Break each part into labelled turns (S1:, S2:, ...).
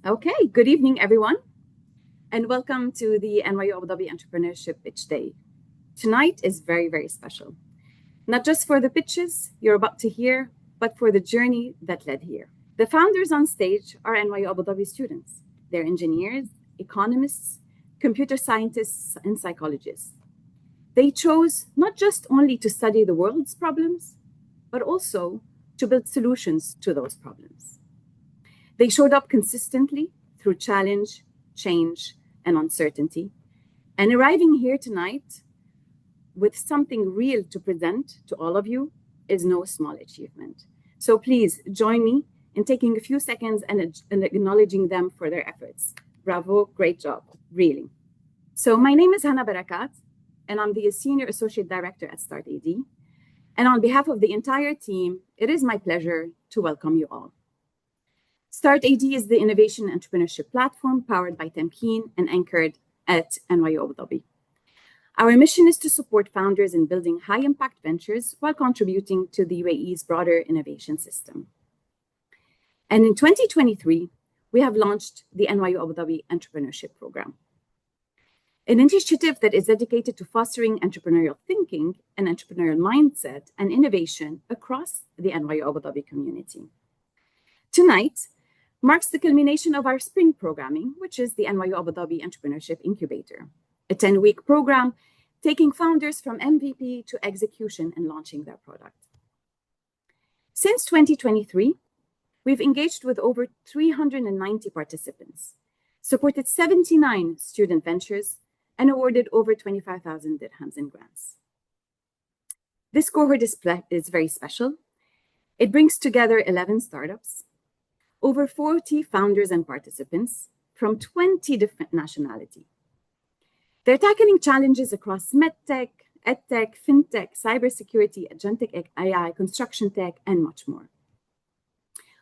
S1: Okay, good evening, everyone, and welcome to the NYU Abu Dhabi Entrepreneurship Pitch Day. Tonight is very, very special, not just for the pitches you're about to hear, but for the journey that led here. The founders on stage are NYU Abu Dhabi students. They're engineers, economists, computer scientists, and psychologists. They chose not just only to study the world's problems, but also to build solutions to those problems. They showed up consistently through challenge, change, and uncertainty, and arriving here tonight with something real to present to all of you is no small achievement. So please join me in taking a few seconds and acknowledging them for their efforts. Bravo, great job, really. So my name is Hana Barakat, and I'm the Senior Associate Director at startAD. And on behalf of the entire team, it is my pleasure to welcome you all. startAD is the innovation entrepreneurship platform powered by Temkeen and anchored at NYU Abu Dhabi. Our mission is to support founders in building high-impact ventures while contributing to the UAE's broader innovation system. And in 2023, we have launched the NYU Abu Dhabi Entrepreneurship Program, an initiative that is dedicated to fostering entrepreneurial thinking and entrepreneurial mindset and innovation across the NYU Abu Dhabi community. Tonight marks the culmination of our spring programming, which is the NYU Abu Dhabi Entrepreneurship Incubator, a 10-week program taking founders from MVP to execution and launching their product. Since 2023, we've engaged with over 390 participants, supported 79 student ventures, and awarded over 25,000 dirhams in grants. This cohort is very special. It brings together 11 startups, over 40 founders and participants from 20 different nationalities. They're tackling challenges across MedTech, EdTech, FinTech, Cybersecurity, Agentic AI, construction tech, and much more.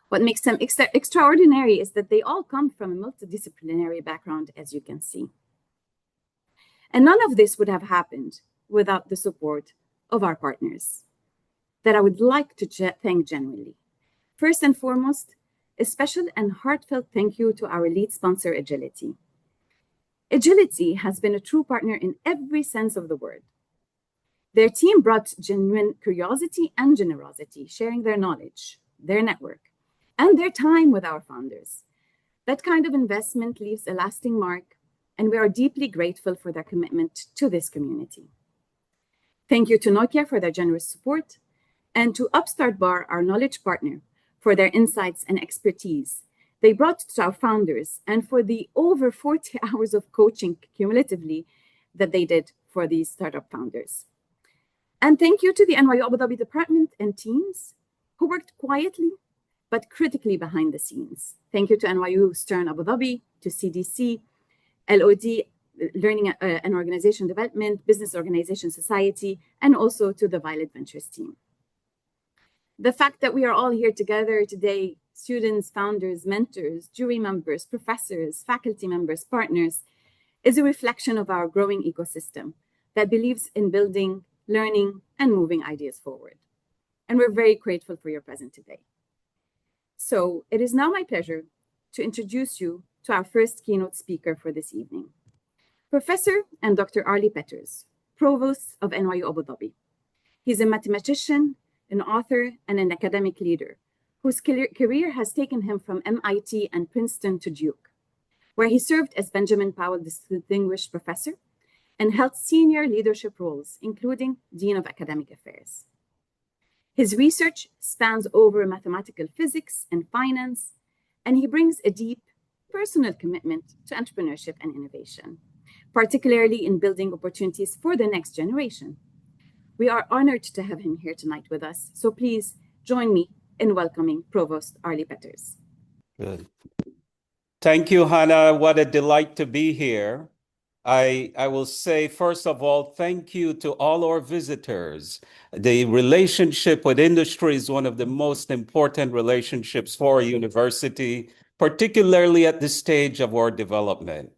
S1: What makes them extraordinary is that they all come from a multidisciplinary background, as you can see. And none of this would have happened without the support of our partners that I would like to thank genuinely. First and foremost, a special and heartfelt thank you to our lead sponsor, Agility. Agility has been a true partner in every sense of the word. Their team brought genuine curiosity and generosity, sharing their knowledge, their network, and their time with our founders. That kind of investment leaves a lasting mark, and we are deeply grateful for their commitment to this community. Thank you to Nokia for their generous support, and to Upstart Bar, our knowledge partner, for their insights and expertise they brought to our founders, and for the over 40 hours of coaching cumulatively that they did for these startup founders. And thank you to the NYU Abu Dhabi department and teams who worked quietly but critically behind the scenes. Thank you to NYU Stern Abu Dhabi, to CDC, LOD, Learning and Organization Development, Business Organization Society, and also to the Violet Ventures team. The fact that we are all here together today, students, founders, mentors, jury members, professors, faculty members, partners, is a reflection of our growing ecosystem that believes in building, learning, and moving ideas forward. And we're very grateful for your presence today. So it is now my pleasure to introduce you to our first keynote speaker for this evening, Professor and Dr. Arlie Petters, Provost of NYU Abu Dhabi. He's a mathematician, an author, and an academic leader whose career has taken him from MIT and Princeton to Duke, where he served as Benjamin Powell Distinguished Professor and held senior leadership roles, including Dean of Academic Affairs. His research spans over mathematical physics and finance, and he brings a deep personal commitment to entrepreneurship and innovation, particularly in building opportunities for the next generation. We are honored to have him here tonight with us, so please join me in welcoming Provost Arlie Petters.
S2: Good. Thank you, Hannah. What a delight to be here. I will say, first of all, thank you to all our visitors. The relationship with industry is one of the most important relationships for a university, particularly at this stage of our development.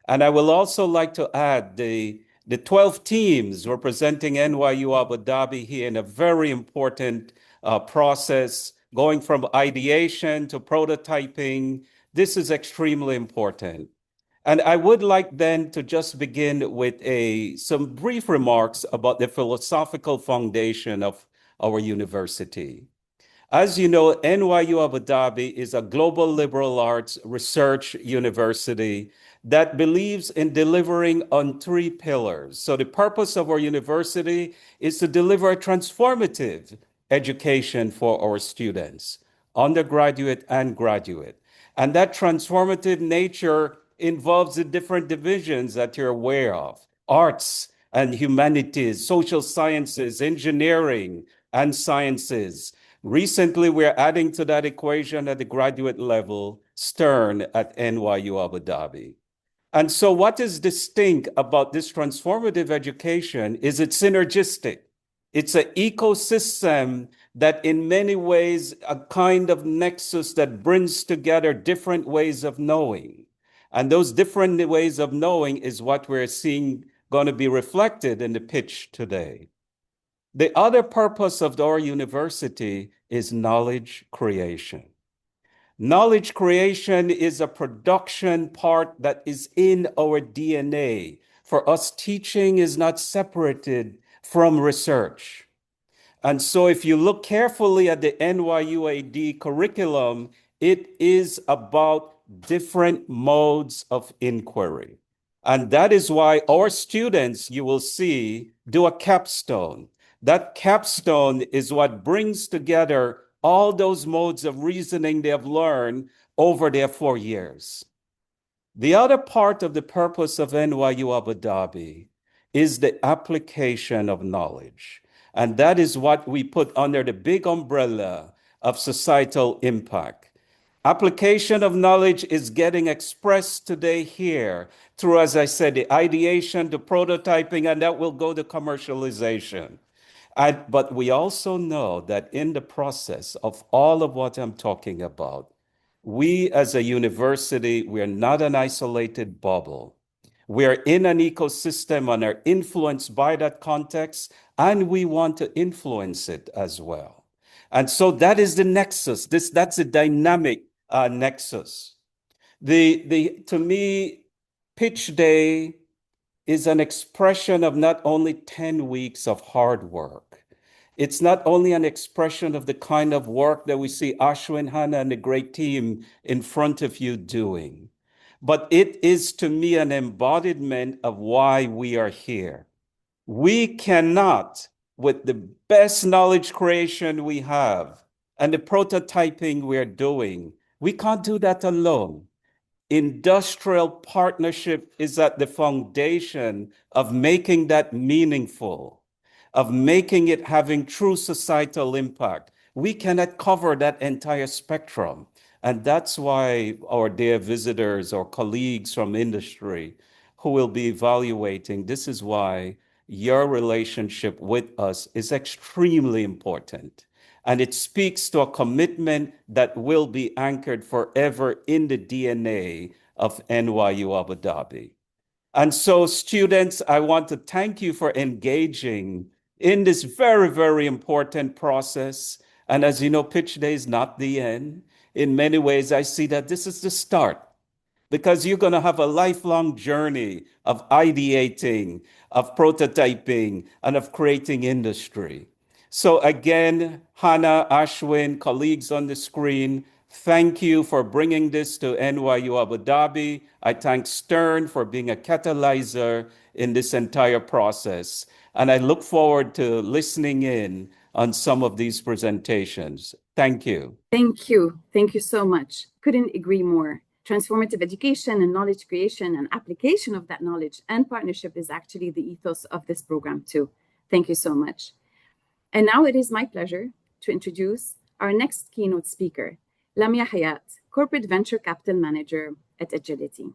S2: And I will also like to add the 12 teams representing NYU Abu Dhabi here in a very important process, going from ideation to prototyping This is extremely important. And I would like then to just begin with some brief remarks about the philosophical foundation of our university. As you know, NYU Abu Dhabi is a global liberal arts research university that believes in delivering on three pillars. So the purpose of our university is to deliver a transformative education for our students, undergraduate and graduate. And that transformative nature involves the different divisions that you're aware of: arts and humanities, social sciences, engineering, and sciences. Recently, we're adding to that equation at the graduate level, STERN at NYU Abu Dhabi. And so what is distinct about this transformative education is it's synergistic. It's an ecosystem that in many ways, a kind of nexus that brings together different ways of knowing. And those different ways of knowing is what we're seeing going to be reflected in the pitch today. The other purpose of our university is knowledge creation. Knowledge creation is a production part that is in our DNA. For us, teaching is not separated from research. And so if you look carefully at the NYUAD curriculum, it is about different modes of inquiry. And that is why our students, you will see, do a capstone. That capstone is what brings together all those modes of reasoning they have learned over their 4 years. The other part of the purpose of NYU Abu Dhabi is the application of knowledge. And that is what we put under the big umbrella of societal impact. Application of knowledge is getting expressed today here through, as I said, the ideation, the prototyping, and that will go to commercialization. But we also know that in the process of all of what I'm talking about, we as a university, we're not an isolated bubble. We're in an ecosystem and are influenced by that context, and we want to influence it as well. And so that is the nexus. That's a dynamic nexus. To me, Pitch Day is an expression of not only 10 weeks of hard work. It's not only an expression of the kind of work that we see Ashwin, Hannah, and the great team in front of you doing, but it is to me an embodiment of why we are here. We cannot, with the best knowledge creation we have and the prototyping we're doing, we can't do that alone. Industrial partnership is at the foundation of making that meaningful, of making it having true societal impact. We cannot cover that entire spectrum. And that's why our dear visitors or colleagues from industry who will be evaluating, this is why your relationship with us is extremely important. And it speaks to a commitment that will be anchored forever in the DNA of NYU Abu Dhabi. And so, students, I want to thank you for engaging in this very, very important process. And as you know, Pitch Day is not the end. In many ways, I see that this is the start, because you're going to have a lifelong journey of ideating, of prototyping, and of creating industry. So again, Hannah, Ashwin, colleagues on the screen, thank you for bringing this to NYU Abu Dhabi. I thank Stern for being a catalyzer in this entire process. And I look forward to listening in on some of these presentations. Thank you.
S1: Thank you. Thank you so much. Couldn't agree more. Transformative education and knowledge creation and application of that knowledge and partnership is actually the ethos of this program too. Thank you so much. And now it is my pleasure to introduce our next keynote speaker, Lamia Hayat, Corporate Venture Capital Manager at Agility.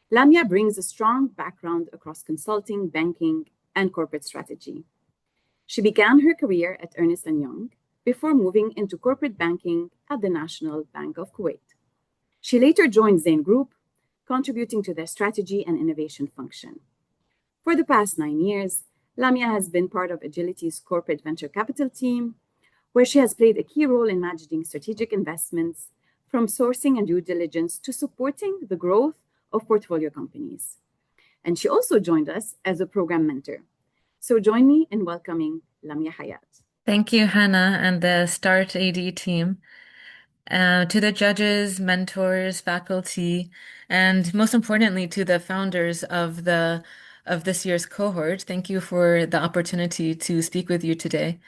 S1: Lamia brings a strong background across consulting, banking, and corporate strategy. She began her career at Ernst & Young before moving into corporate banking at the National Bank of Kuwait. She later joined Zain Group, contributing to their strategy and innovation function. For the past 9 years, Lamia has been part of Agility's corporate venture capital team, where she has played a key role in managing strategic investments, from sourcing and due diligence to supporting the growth of portfolio companies. And she also joined us as a program mentor. So join me in welcoming Lamia Hayat.
S3: Thank you, Hannah, and the startAD team. To the judges, mentors, faculty, and most importantly, to the founders of this year's cohort, thank you for the opportunity to speak with you today.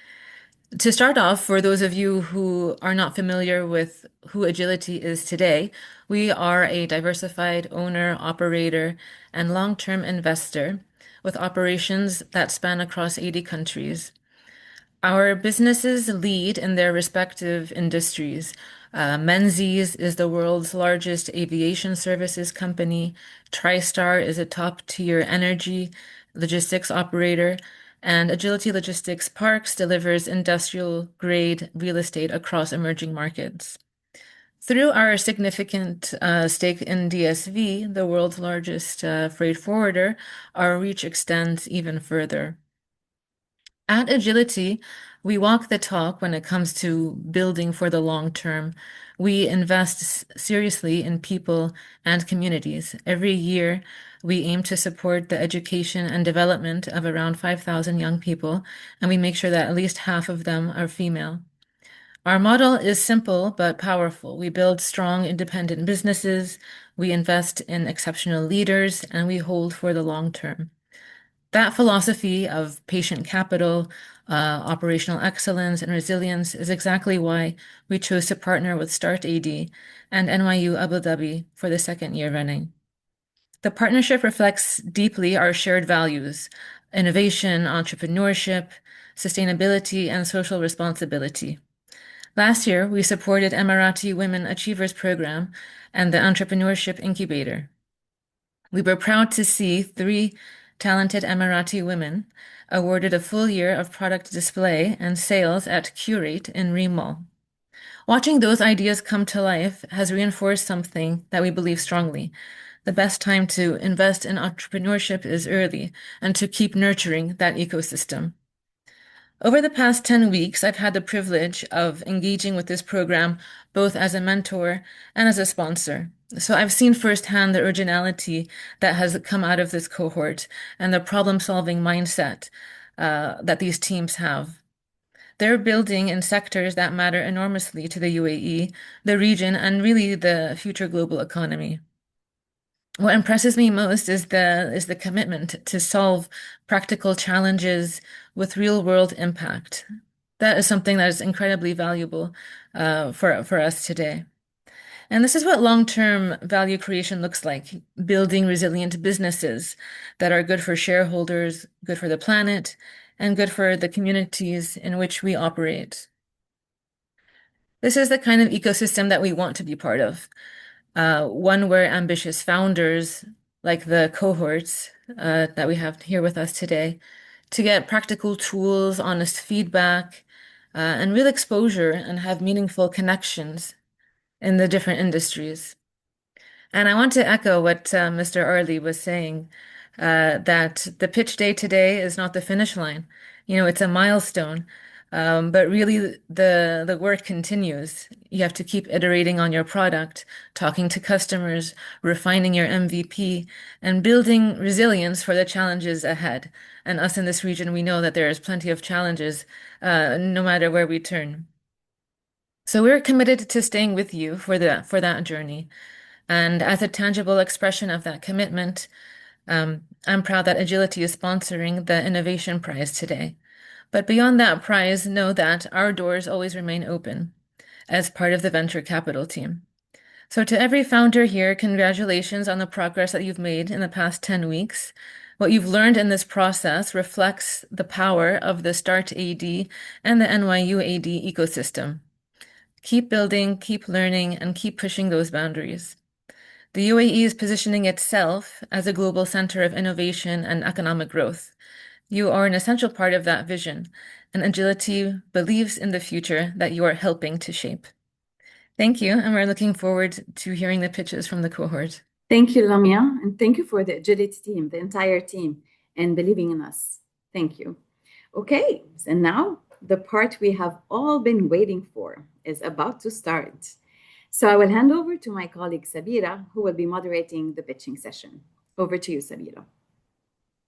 S3: To start off, for those of you who are not familiar with who Agility is today, we are a diversified owner, operator, and long-term investor with operations that span across 80 countries. Our businesses lead in their respective industries. Menzies is the world's largest aviation services company. TriStar is a top-tier energy logistics operator. And Agility Logistics Parks delivers industrial-grade real estate across emerging markets. Through our significant stake in DSV, the world's largest freight forwarder, our reach extends even further. At Agility, we walk the talk when it comes to building for the long term. We invest seriously in people and communities. Every year, we aim to support the education and development of around 5,000 young people, and we make sure that at least half of them are female. Our model is simple but powerful. We build strong, independent businesses, we invest in exceptional leaders, and we hold for the long term. That philosophy of patient capital, operational excellence, and resilience is exactly why we chose to partner with startAD and NYU Abu Dhabi for the second year running. The partnership reflects deeply our shared values: innovation, entrepreneurship, sustainability, and social responsibility. Last year, we supported Emirati Women Achievers Program and the Entrepreneurship Incubator. We were proud to see 3 talented Emirati women awarded a full year of product display and sales at Curate in Reem Mall. Watching those ideas come to life has reinforced something that we believe strongly. The best time to invest in entrepreneurship is early and to keep nurturing that ecosystem. Over the past 10 weeks, I've had the privilege of engaging with this program both as a mentor and as a sponsor. So I've seen firsthand the originality that has come out of this cohort and the problem-solving mindset that these teams have. They're building in sectors that matter enormously to the UAE, the region, and really the future global economy. What impresses me most is the commitment to solve practical challenges with real-world impact. That is something that is incredibly valuable for us today. And this is what long-term value creation looks like: building resilient businesses that are good for shareholders, good for the planet, and good for the communities in which we operate. This is the kind of ecosystem that we want to be part of. One where ambitious founders, like the cohorts that we have here with us today, to get practical tools, honest feedback, and real exposure and have meaningful connections in the different industries. And I want to echo what Mr. Arley was saying, that the pitch day today is not the finish line. It's a milestone. But really, the work continues. You have to keep iterating on your product, talking to customers, refining your MVP, and building resilience for the challenges ahead. And us in this region, we know that there is plenty of challenges, no matter where we turn. So we're committed to staying with you for that journey. And as a tangible expression of that commitment, I'm proud that Agility is sponsoring the Innovation Prize today. But beyond that prize, know that our doors always remain open as part of the venture capital team. So to every founder here, congratulations on the progress that you've made in the past 10 weeks. What you've learned in this process reflects the power of the startAD and the NYUAD ecosystem. Keep building, keep learning, and keep pushing those boundaries. The UAE is positioning itself as a global center of innovation and economic growth. You are an essential part of that vision, and Agility believes in the future that you are helping to shape. Thank you, and we're looking forward to hearing the pitches from the cohort.
S1: Thank you, Lamia, and thank you for the Agility team, the entire team, and believing in us. Thank you. Okay, and now the part we have all been waiting for is about to start. So I will hand over to my colleague Sabira, who will be moderating the pitching session. Over to you, Sabira.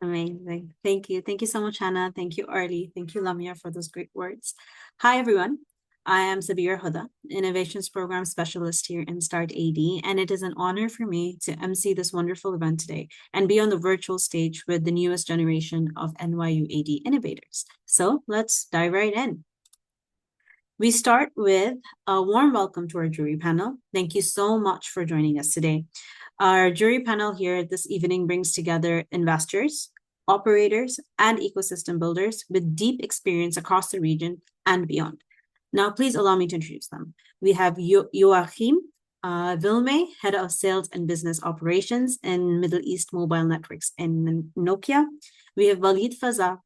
S4: Amazing. Thank you. Thank you so much, Hannah. Thank you, Arlie. Thank you, Lamia, for those great words. Hi, everyone. I am Sabir Huda, Innovations Program Specialist here in startAD, and it is an honor for me to MC this wonderful event today and be on the virtual stage with the newest generation of NYUAD innovators. So let's dive right in. We start with a warm welcome to our jury panel. Thank you so much for joining us today. Our jury panel here this evening brings together investors, operators, and ecosystem builders with deep experience across the region and beyond. Now, please allow me to introduce them. We have Joachim Wilme, Head of Sales and Business Operations in Middle East Mobile Networks in Nokia. We have Walid Faza,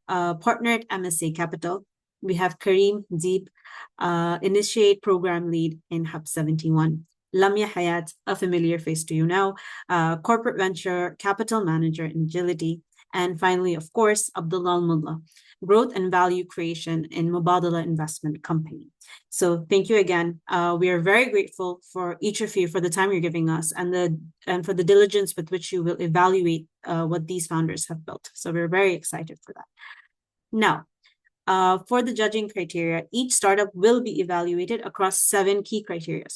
S4: Partner at MSA Capital. We have Kareem Deeb, Initiate Program Lead in Hub 71. Lamia Hayat, a familiar face to you now, Corporate Venture Capital Manager in Agility. And finally, of course, Abdullah Mullah, Growth and Value Creation in Mubadala Investment Company. So thank you again. We are very grateful for each of you for the time you're giving us and for the diligence with which you will evaluate what these founders have built. So we're very excited for that. Now, for the judging criteria, each startup will be evaluated across 7 key criteria.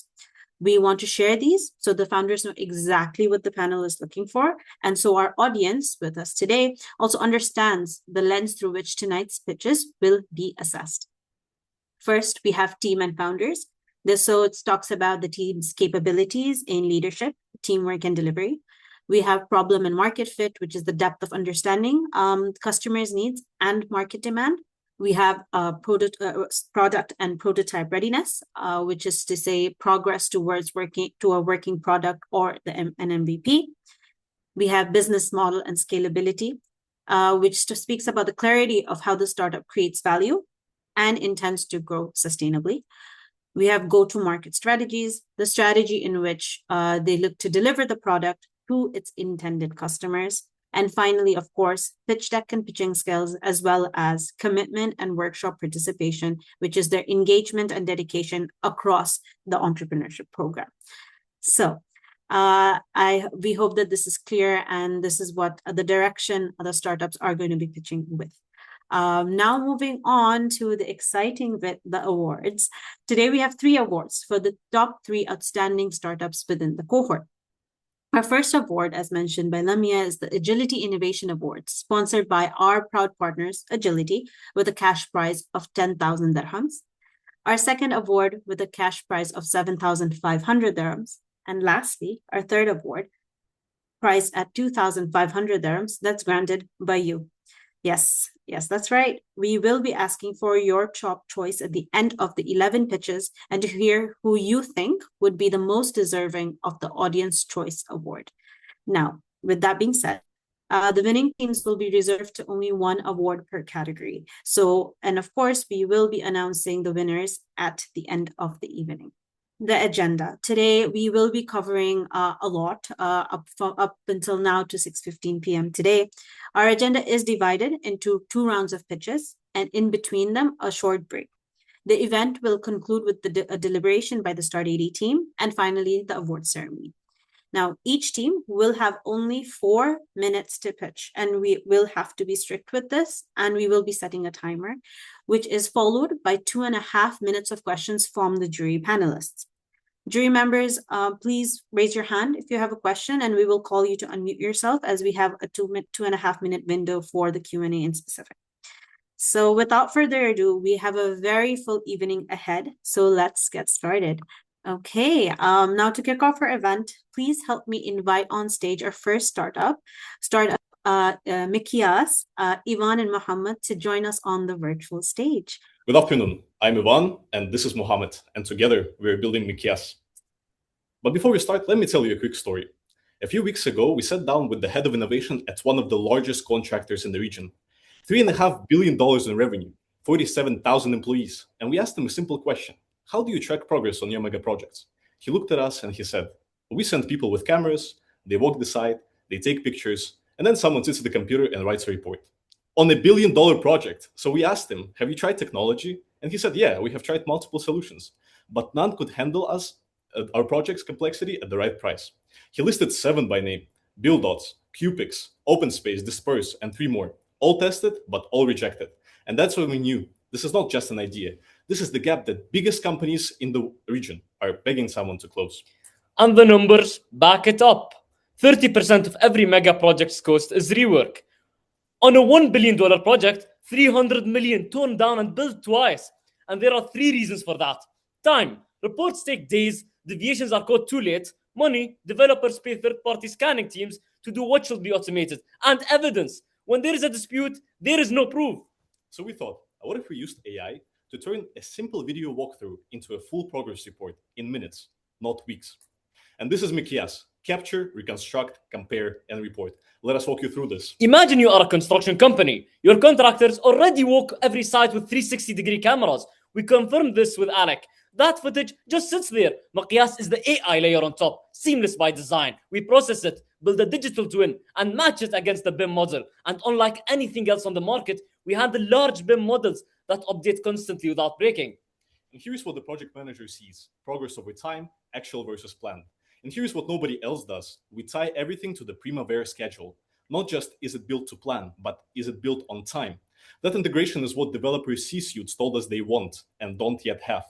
S4: We want to share these so the founders know exactly what the panel is looking for. And so our audience with us today also understands the lens through which tonight's pitches will be assessed. First, we have team and founders. So it talks about the team's capabilities in leadership, teamwork, and delivery. We have problem and market fit, which is the depth of understanding customers' needs and market demand. We have product and prototype readiness, which is to say progress towards a working product or an MVP. We have business model and scalability, which speaks about the clarity of how the startup creates value and intends to grow sustainably. We have go-to-market strategies, the strategy in which they look to deliver the product to its intended customers. And finally, of course, pitch deck and pitching skills, as well as commitment and workshop participation, which is their engagement and dedication across the entrepreneurship program. So we hope that this is clear, and this is what the direction the startups are going to be pitching with. Now moving on to the exciting bit, the awards. Today we have 3 awards for the top 3 outstanding startups within the cohort. Our first award, as mentioned by Lamia, is the Agility Innovation Award, sponsored by our proud partners, Agility, with a cash prize of 10,000 dirhams. Our second award with a cash prize of 7,500 dirhams. And lastly, our third award, priced at 2,500 dirhams, that's granted by you. Yes, that's right. We will be asking for your top choice at the end of the 11 pitches and to hear who you think would be the most deserving of the Audience Choice Award. Now, with that being said, the winning teams will be reserved to only 1 award per category. So, and of course, we will be announcing the winners at the end of the evening. The agenda. Today, we will be covering a lot up until now to 6:15 p.m. today. Our agenda is divided into 2 rounds of pitches, and in between them, a short break. The event will conclude with a deliberation by the startAD team, and finally, the award ceremony. Now, each team will have only 4 minutes to pitch, and we will have to be strict with this, and we will be setting a timer, which is followed by 2.5 minutes of questions from the jury panelists. Jury members, please raise your hand if you have a question, and we will call you to unmute yourself as we have a 2.5 minute window for the Q&A in specific. So without further ado, we have a very full evening ahead, so let's get started. Okay, now to kick off our event, please help me invite on stage our first startup Mikyas, Ivan and Mohammed, to join us on the virtual stage.
S5: Good afternoon. I'm Ivan, and this is Mohammed, and together we're building Mikyas. But before we start, let me tell you a quick story. A few weeks ago, we sat down with the head of innovation at one of the largest contractors in the region. $3.5 billion in revenue, 47,000 employees, and we asked him a simple question. How do you track progress on your mega projects? He looked at us and he said, we send people with cameras, they walk the site, they take pictures, and then someone sits at the computer and writes a report. On $1 billion project. So we asked him, have you tried technology? And he said, yeah, we have tried multiple solutions, but none could handle us our project's complexity at the right price. He listed 7 by name: BuildDots, QPix, OpenSpace, Disperse, and 3 more. All tested, but all rejected. And that's when we knew this is not just an idea. This is the gap that biggest companies in the region are begging someone to close.
S6: And the numbers back it up. 30% of every mega project's cost is rework. On a $1 billion project, 300 million torn down and built twice. And there are 3 reasons for that. Time. Reports take days, deviations are caught too late. Money. Developers pay third-party scanning teams to do what should be automated. And evidence. When there is a dispute, there is no proof.
S5: So we thought, what if we used AI to turn a simple video walkthrough into a full progress report in minutes, not weeks? And this is Mikyas: capture, reconstruct, compare, and report. Let us walk you through this.
S6: Imagine you are a construction company. Your contractors already walk every site with 360-degree cameras. We confirmed this with Alec. That footage just sits there. Mikyas is the AI layer on top, seamless by design. We process it, build a digital twin, and match it against the BIM model. And unlike anything else on the market, we handle large BIM models that update constantly without breaking.
S5: And here's what the project manager sees: progress over time, actual versus planned. And here's what nobody else does: we tie everything to the Primavera schedule. Not just is it built to plan, but is it built on time? That integration is what developer C-suites told us they want and don't yet have.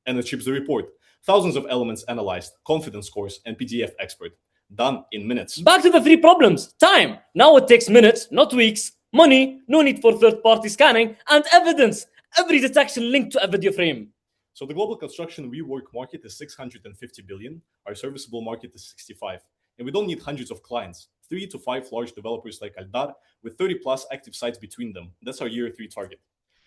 S5: And it ships the report. Thousands of elements analyzed, confidence scores, and PDF expert. Done in minutes.
S6: Back to the 3 problems. Time. Now it takes minutes, not weeks. Money. No need for third-party scanning. And evidence. Every detection linked to a video frame.
S5: So the global construction rework market is 650 billion. Our serviceable market is 65. And we don't need hundreds of clients. 3 to 5 large developers like Aldar with 30 plus active sites between them. That's our year 3 target.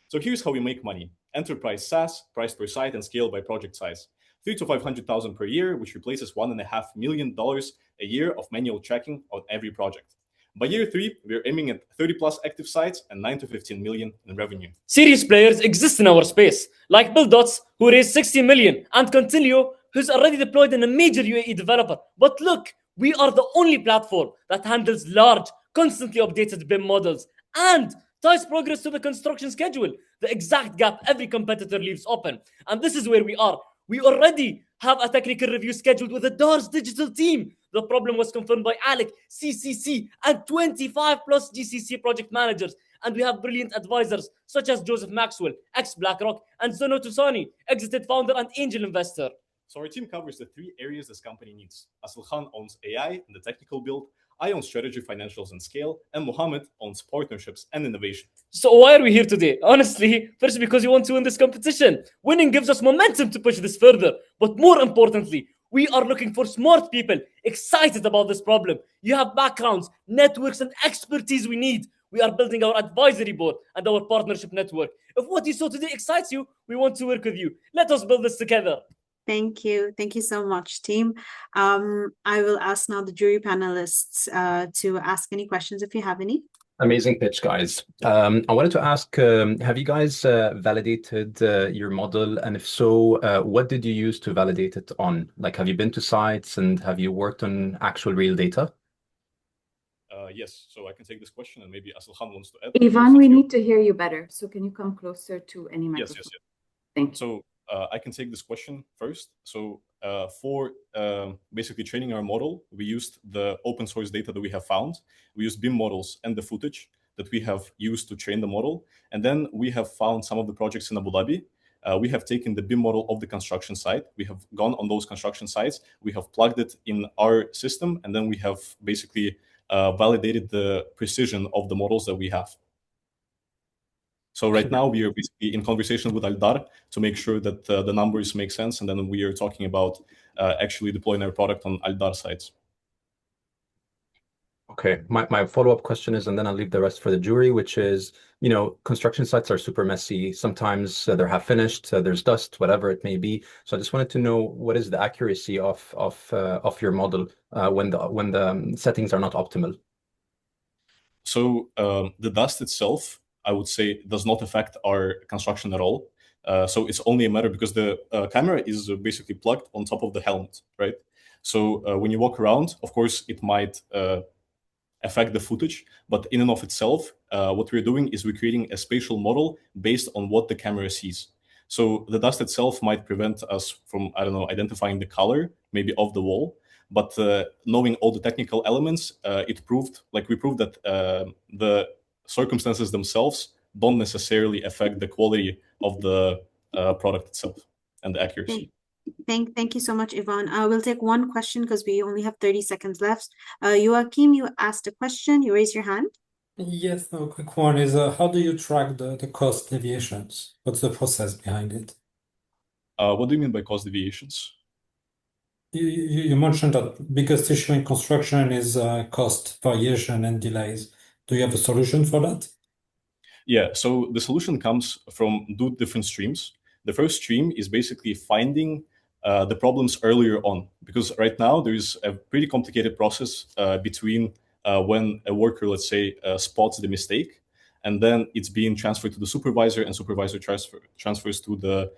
S5: So here's how we make money: enterprise SaaS, price per site, and scale by project size. 3 to 500,000 per year, which replaces $1.5 million a year of manual tracking on every project. By year 3, we're aiming at 30 plus active sites and 9 to 15 million in revenue.
S6: Serious players exist in our space, like BuildDots, who raised 60 million, and Continuo, who's already deployed in a major UAE developer. But look, we are the only platform that handles large, constantly updated BIM models and ties progress to the construction schedule, the exact gap every competitor leaves open. And this is where we are. We already have a technical review scheduled with the DAR's digital team. The problem was confirmed by Alec, CCC, and 25 plus GCC project managers. And we have brilliant advisors such as Joseph Maxwell, ex-BlackRock, and Zono Tusani, exited founder and angel investor.
S5: So our team covers the 3 areas this company needs. Asilhan owns AI and the technical build. I own strategy, financials, and scale. And Mohammed owns partnerships and innovation.
S6: So why are we here today? Honestly, first because we want to win this competition. Winning gives us momentum to push this further. But more importantly, we are looking for smart people excited about this problem. You have backgrounds, networks, and expertise we need. We are building our advisory board and our partnership network. If what you saw today excites you, we want to work with you. Let us build this together.
S4: Thank you. Thank you so much, team. I will ask now the jury panelists to ask any questions if you have any.
S7: Amazing pitch, guys. I wanted to ask, have you guys validated your model? And if so, what did you use to validate it on? Like, have you been to sites and have you worked on actual real data?
S5: Yes, so I can take this question and maybe Asilhan wants to add.
S1: Ivan, we need to hear you better. So can you come closer to any microphone?
S5: Yes.
S1: Thank you.
S5: So I can take this question first. So for basically training our model, we used the open source data that we have found. We used BIM models and the footage that we have used to train the model. And then we have found some of the projects in Abu Dhabi. We have taken the BIM model of the construction site. We have gone on those construction sites. We have plugged it in our system. And then we have basically validated the precision of the models that we have. So right now we are basically in conversation with Aldar to make sure that the numbers make sense, and then we are talking about actually deploying our product on Aldar sites.
S7: Okay, my follow-up question is, and then I'll leave the rest for the jury, which is, you know, construction sites are super messy. Sometimes they're half finished, there's dust, whatever it may be. So I just wanted to know, what is the accuracy of your model when the settings are not optimal? So
S5: the dust itself, I would say, does not affect our construction at all. So it's only a matter because the camera is basically plugged on top of the helmet, right? So when you walk around, of course, it might affect the footage, but in and of itself, what we're doing is we're creating a spatial model based on what the camera sees. So the dust itself might prevent us from, I don't know, identifying the color maybe of the wall. But knowing all the technical elements, we proved that the circumstances themselves don't necessarily affect the quality of the product itself and the accuracy.
S4: Thank you so much, Yvonne. We'll take one question because we only have 30 seconds left. Joachim, you asked a question. You raise your hand.
S8: Yes, no, quick one is how do you track the cost deviations? What's the process behind it?
S5: What do you mean by cost deviations?
S8: You mentioned that biggest issue in construction is cost variation and delays. Do you have a solution for that?
S5: Yeah, so the solution comes from two different streams. The first stream is basically finding the problems earlier on, because right now there is a pretty complicated process between when a worker, let's say, spots the mistake, and then it's being transferred to the supervisor, and supervisor transfers to the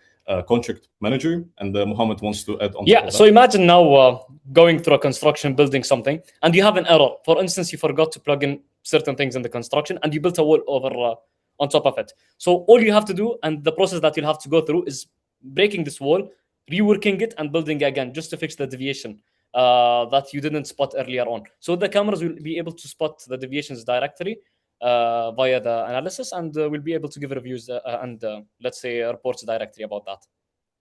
S5: contract manager. And Mohammed wants to add on.
S6: Yeah, so imagine now going through a construction, building something, and you have an error. For instance, you forgot to plug in certain things in the construction, and you built a wall over on top of it. So all you have to do, and the process that you'll have to go through, is breaking this wall, reworking it, and building again, just to fix the deviation that you didn't spot earlier on. So the cameras will be able to spot the deviations directly via the analysis, and we'll be able to give reviews and let's say reports directly about that.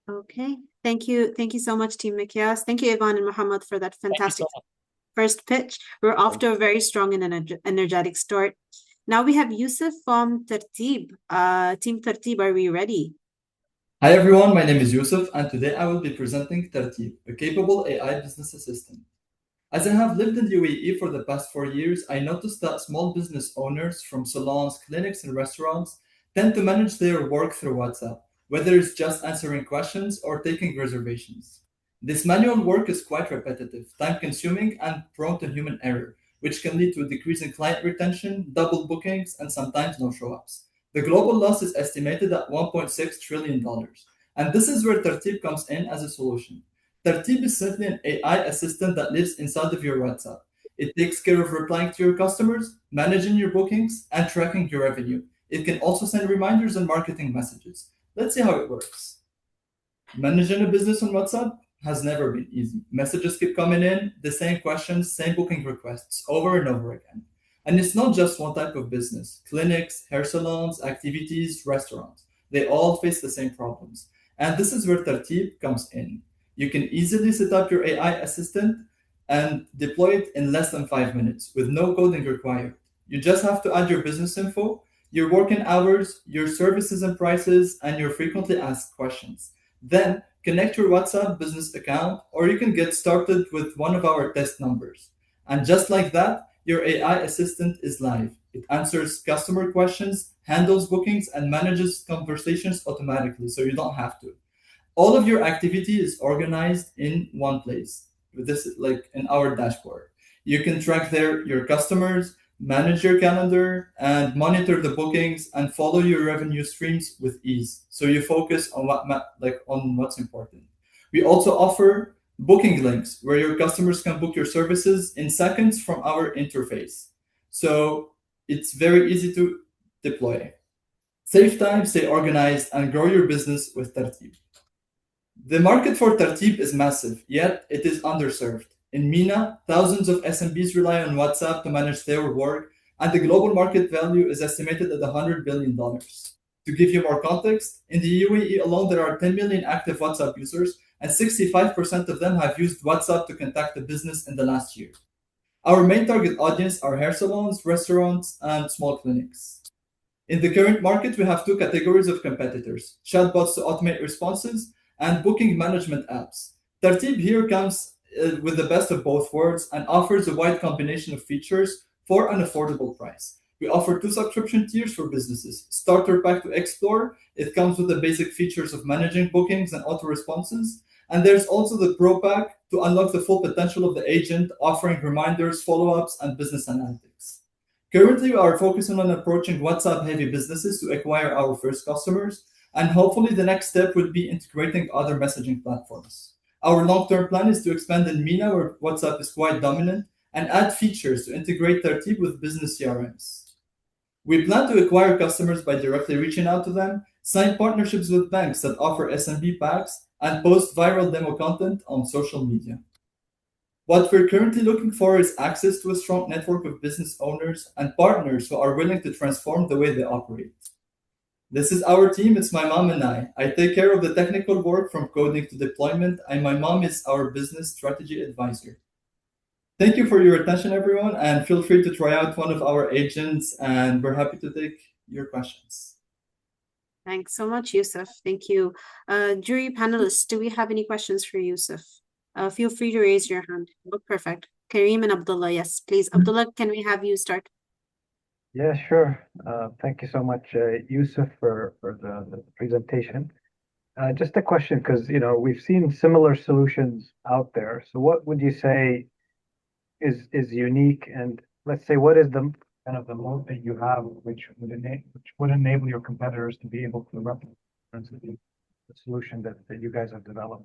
S4: Okay, thank you so much, Team Mikyas. Thank you, Yvonne and Muhammad, for that fantastic first pitch. We're off to a very strong and energetic start. Now we have Yusuf from Tartib. Team Tartib, are we ready?
S9: Hi everyone, my name is Yusuf, and today I will be presenting tartib, a capable AI business assistant. As I have lived in the UAE for the past 4 years, I noticed that small business owners from salons, clinics, and restaurants tend to manage their work through WhatsApp, whether it's just answering questions or taking reservations. This manual work is quite repetitive, time-consuming, and prone to human error, which can lead to a decrease in client retention, double bookings, and sometimes no show-ups. The global loss is estimated at $1.6 trillion, and this is where Tartib comes in as a solution. Tartib is simply an AI assistant that lives inside of your WhatsApp. It takes care of replying to your customers, managing your bookings, and tracking your revenue. It can also send reminders and marketing messages. Let's see how it works. Managing a business on WhatsApp has never been easy. Messages keep coming in, the same questions, same booking requests, over and over again. And it's not just one type of business. Clinics, hair salons, activities, restaurants, they all face the same problems. And this is where Tartib comes in. You can easily set up your AI assistant and deploy it in less than 5 minutes with no coding required. You just have to add your business info, your working hours, your services and prices, and your frequently asked questions. Then connect your WhatsApp business account, or you can get started with one of our test numbers. And just like that, your AI assistant is live. It answers customer questions, handles bookings, and manages conversations automatically, so you don't have to. All of your activity is organized in one place. This is like in our dashboard. You can track your customers, manage your calendar, and monitor the bookings and follow your revenue streams with ease. So you focus on what's important. We also offer booking links where your customers can book your services in seconds from our interface. So it's very easy to deploy. Save time, stay organized, and grow your business with Tartib. The market for Tartib is massive, yet it is underserved. In MENA, thousands of SMBs rely on WhatsApp to manage their work, and the global market value is estimated at $100 billion. To give you more context, in the UAE alone, there are 10 million active WhatsApp users, and 65% of them have used WhatsApp to contact a business in the last year. Our main target audience are hair salons, restaurants, and small clinics. In the current market, we have two categories of competitors: chatbots to automate responses and booking management apps. Tartib here comes with the best of both worlds and offers a wide combination of features for an affordable price. We offer 2 subscription tiers for businesses. Starter Pack to explore. It comes with the basic features of managing bookings and auto responses. And there's also the Pro Pack to unlock the full potential of the agent, offering reminders, follow-ups, and business analytics. Currently, we are focusing on approaching WhatsApp-heavy businesses to acquire our first customers, and hopefully the next step would be integrating other messaging platforms. Our long-term plan is to expand in MENA, where WhatsApp is quite dominant, and add features to integrate Tartib with business CRMs. We plan to acquire customers by directly reaching out to them, sign partnerships with banks that offer SMB packs, and post viral demo content on social media. What we're currently looking for is access to a strong network of business owners and partners who are willing to transform the way they operate. This is our team. It's my mom and I. I take care of the technical work from coding to deployment, and my mom is our business strategy advisor. Thank you for your attention, everyone, and feel free to try out one of our agents, and we're happy to take your questions.
S4: Thanks so much, Yusuf. Thank you. Jury panelists, do we have any questions for Yusuf? Feel free to raise your hand. Oh, perfect. Kareem and Abdullah, yes, please. Abdullah, can we have you start?
S10: Yeah, sure. Thank you so much, Yusuf, for the presentation. Just a question, because we've seen similar solutions out there. So what would you say is unique, and let's say what is the kind of the moat that you have, which would enable your competitors to be able to replicate the solution that you guys have developed?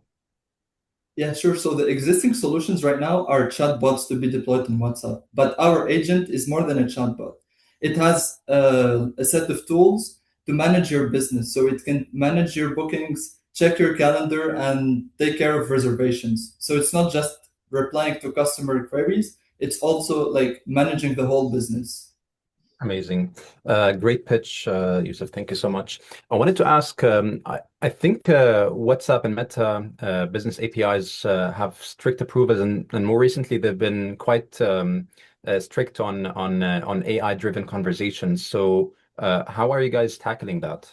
S9: Yeah, sure. So the existing solutions right now are chatbots to be deployed in WhatsApp, but our agent is more than a chatbot. It has a set of tools to manage your business. So it can manage your bookings, check your calendar, and take care of reservations. So it's not just replying to customer queries, it's also like managing the whole business.
S7: Amazing. Great pitch, Yusuf. Thank you so much. I wanted to ask, I think WhatsApp and Meta business APIs have strict approvals, and more recently they've been quite strict on AI-driven conversations. So how are you guys tackling that?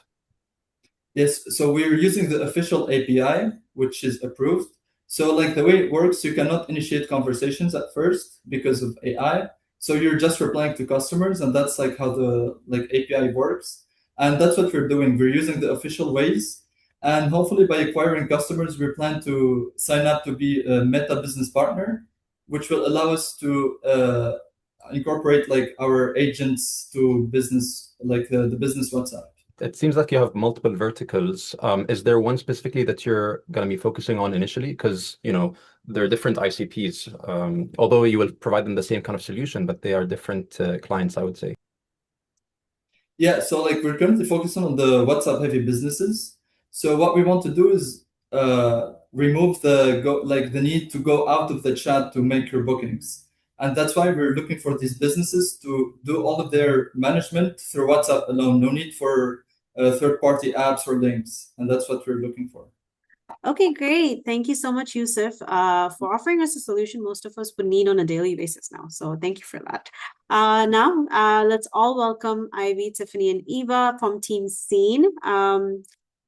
S9: Yes, so we're using the official API, which is approved. So like the way it works, you cannot initiate conversations at first because of AI. So you're just replying to customers, and that's like how the API works. And that's what we're doing. We're using the official ways. And hopefully by acquiring customers, we plan to sign up to be a Meta business partner, which will allow us to incorporate like our agents to business, like the business WhatsApp.
S7: It seems like you have multiple verticals. Is there one specifically that you're going to be focusing on initially? Because, there are different ICPs, although you will provide them the same kind of solution, but they are different clients, I would say.
S9: Yeah, so like we're currently focusing on the WhatsApp heavy businesses. So what we want to do is remove the need to go out of the chat to make your bookings. And that's why we're looking for these businesses to do all of their management through WhatsApp alone. No need for third-party apps or links. And that's what we're looking for.
S4: Okay, great. Thank you so much, Yusuf, for offering us a solution most of us would need on a daily basis now. So thank you for that. Now, let's all welcome Ivy, Tiffany, and Eva from Team Scene.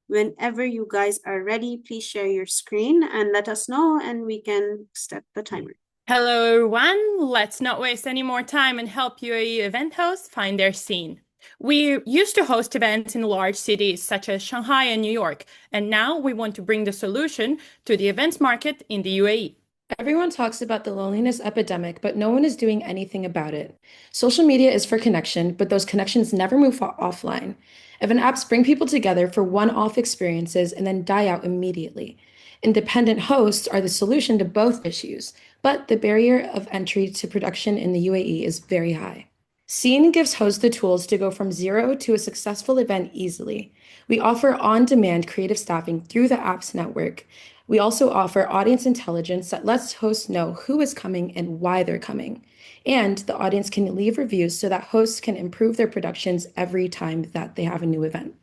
S4: Whenever you guys are ready, please share your screen and let us know, and we can start the timer.
S11: Hello, everyone. Let's not waste any more time and help UAE event hosts find their scene. We used to host events in large cities such as Shanghai and New York, and now we want to bring the solution to the events market in the UAE.
S12: Everyone talks about the loneliness epidemic, but no one is doing anything about it. Social media is for connection, but those connections never move offline. Event apps bring people together for one-off experiences and then die out immediately. Independent hosts are the solution to both issues, but the barrier of entry to production in the UAE is very high. Scene gives hosts the tools to go from zero to a successful event easily. We offer on-demand creative staffing through the app's network. We also offer audience intelligence that lets hosts know who is coming and why they're coming. And the audience can leave reviews so that hosts can improve their productions every time that they have a new event.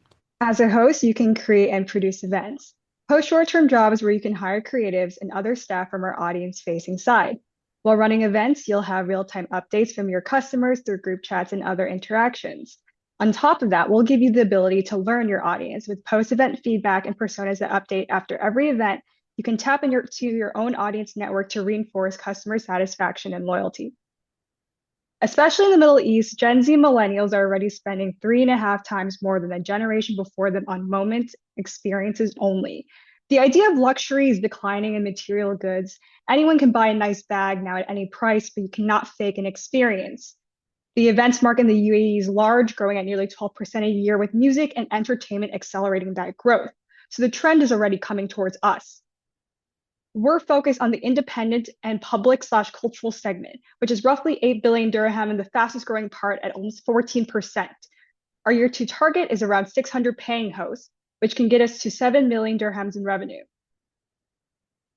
S13: As a host, you can create and produce events. Post short-term jobs where you can hire creatives and other staff from our audience-facing side. While running events, you'll have real-time updates from your customers through group chats and other interactions. On top of that, we'll give you the ability to learn your audience with post-event feedback and personas that update after every event. You can tap into your own audience network to reinforce customer satisfaction and loyalty. Especially in the Middle East, Gen Z millennials are already spending 3.5 times more than the generation before them on moment experiences only. The idea of luxury is declining in material goods. Anyone can buy a nice bag now at any price, but you cannot fake an experience. The events market in the UAE is large, growing at nearly 12% a year, with music and entertainment accelerating that growth. So the trend is already coming towards us. We're focused on the independent and public/cultural segment, which is roughly 8 billion dirham and the fastest growing part at almost 14%. Our year 2 target is around 600 paying hosts, which can get us to 7 million dirhams in revenue.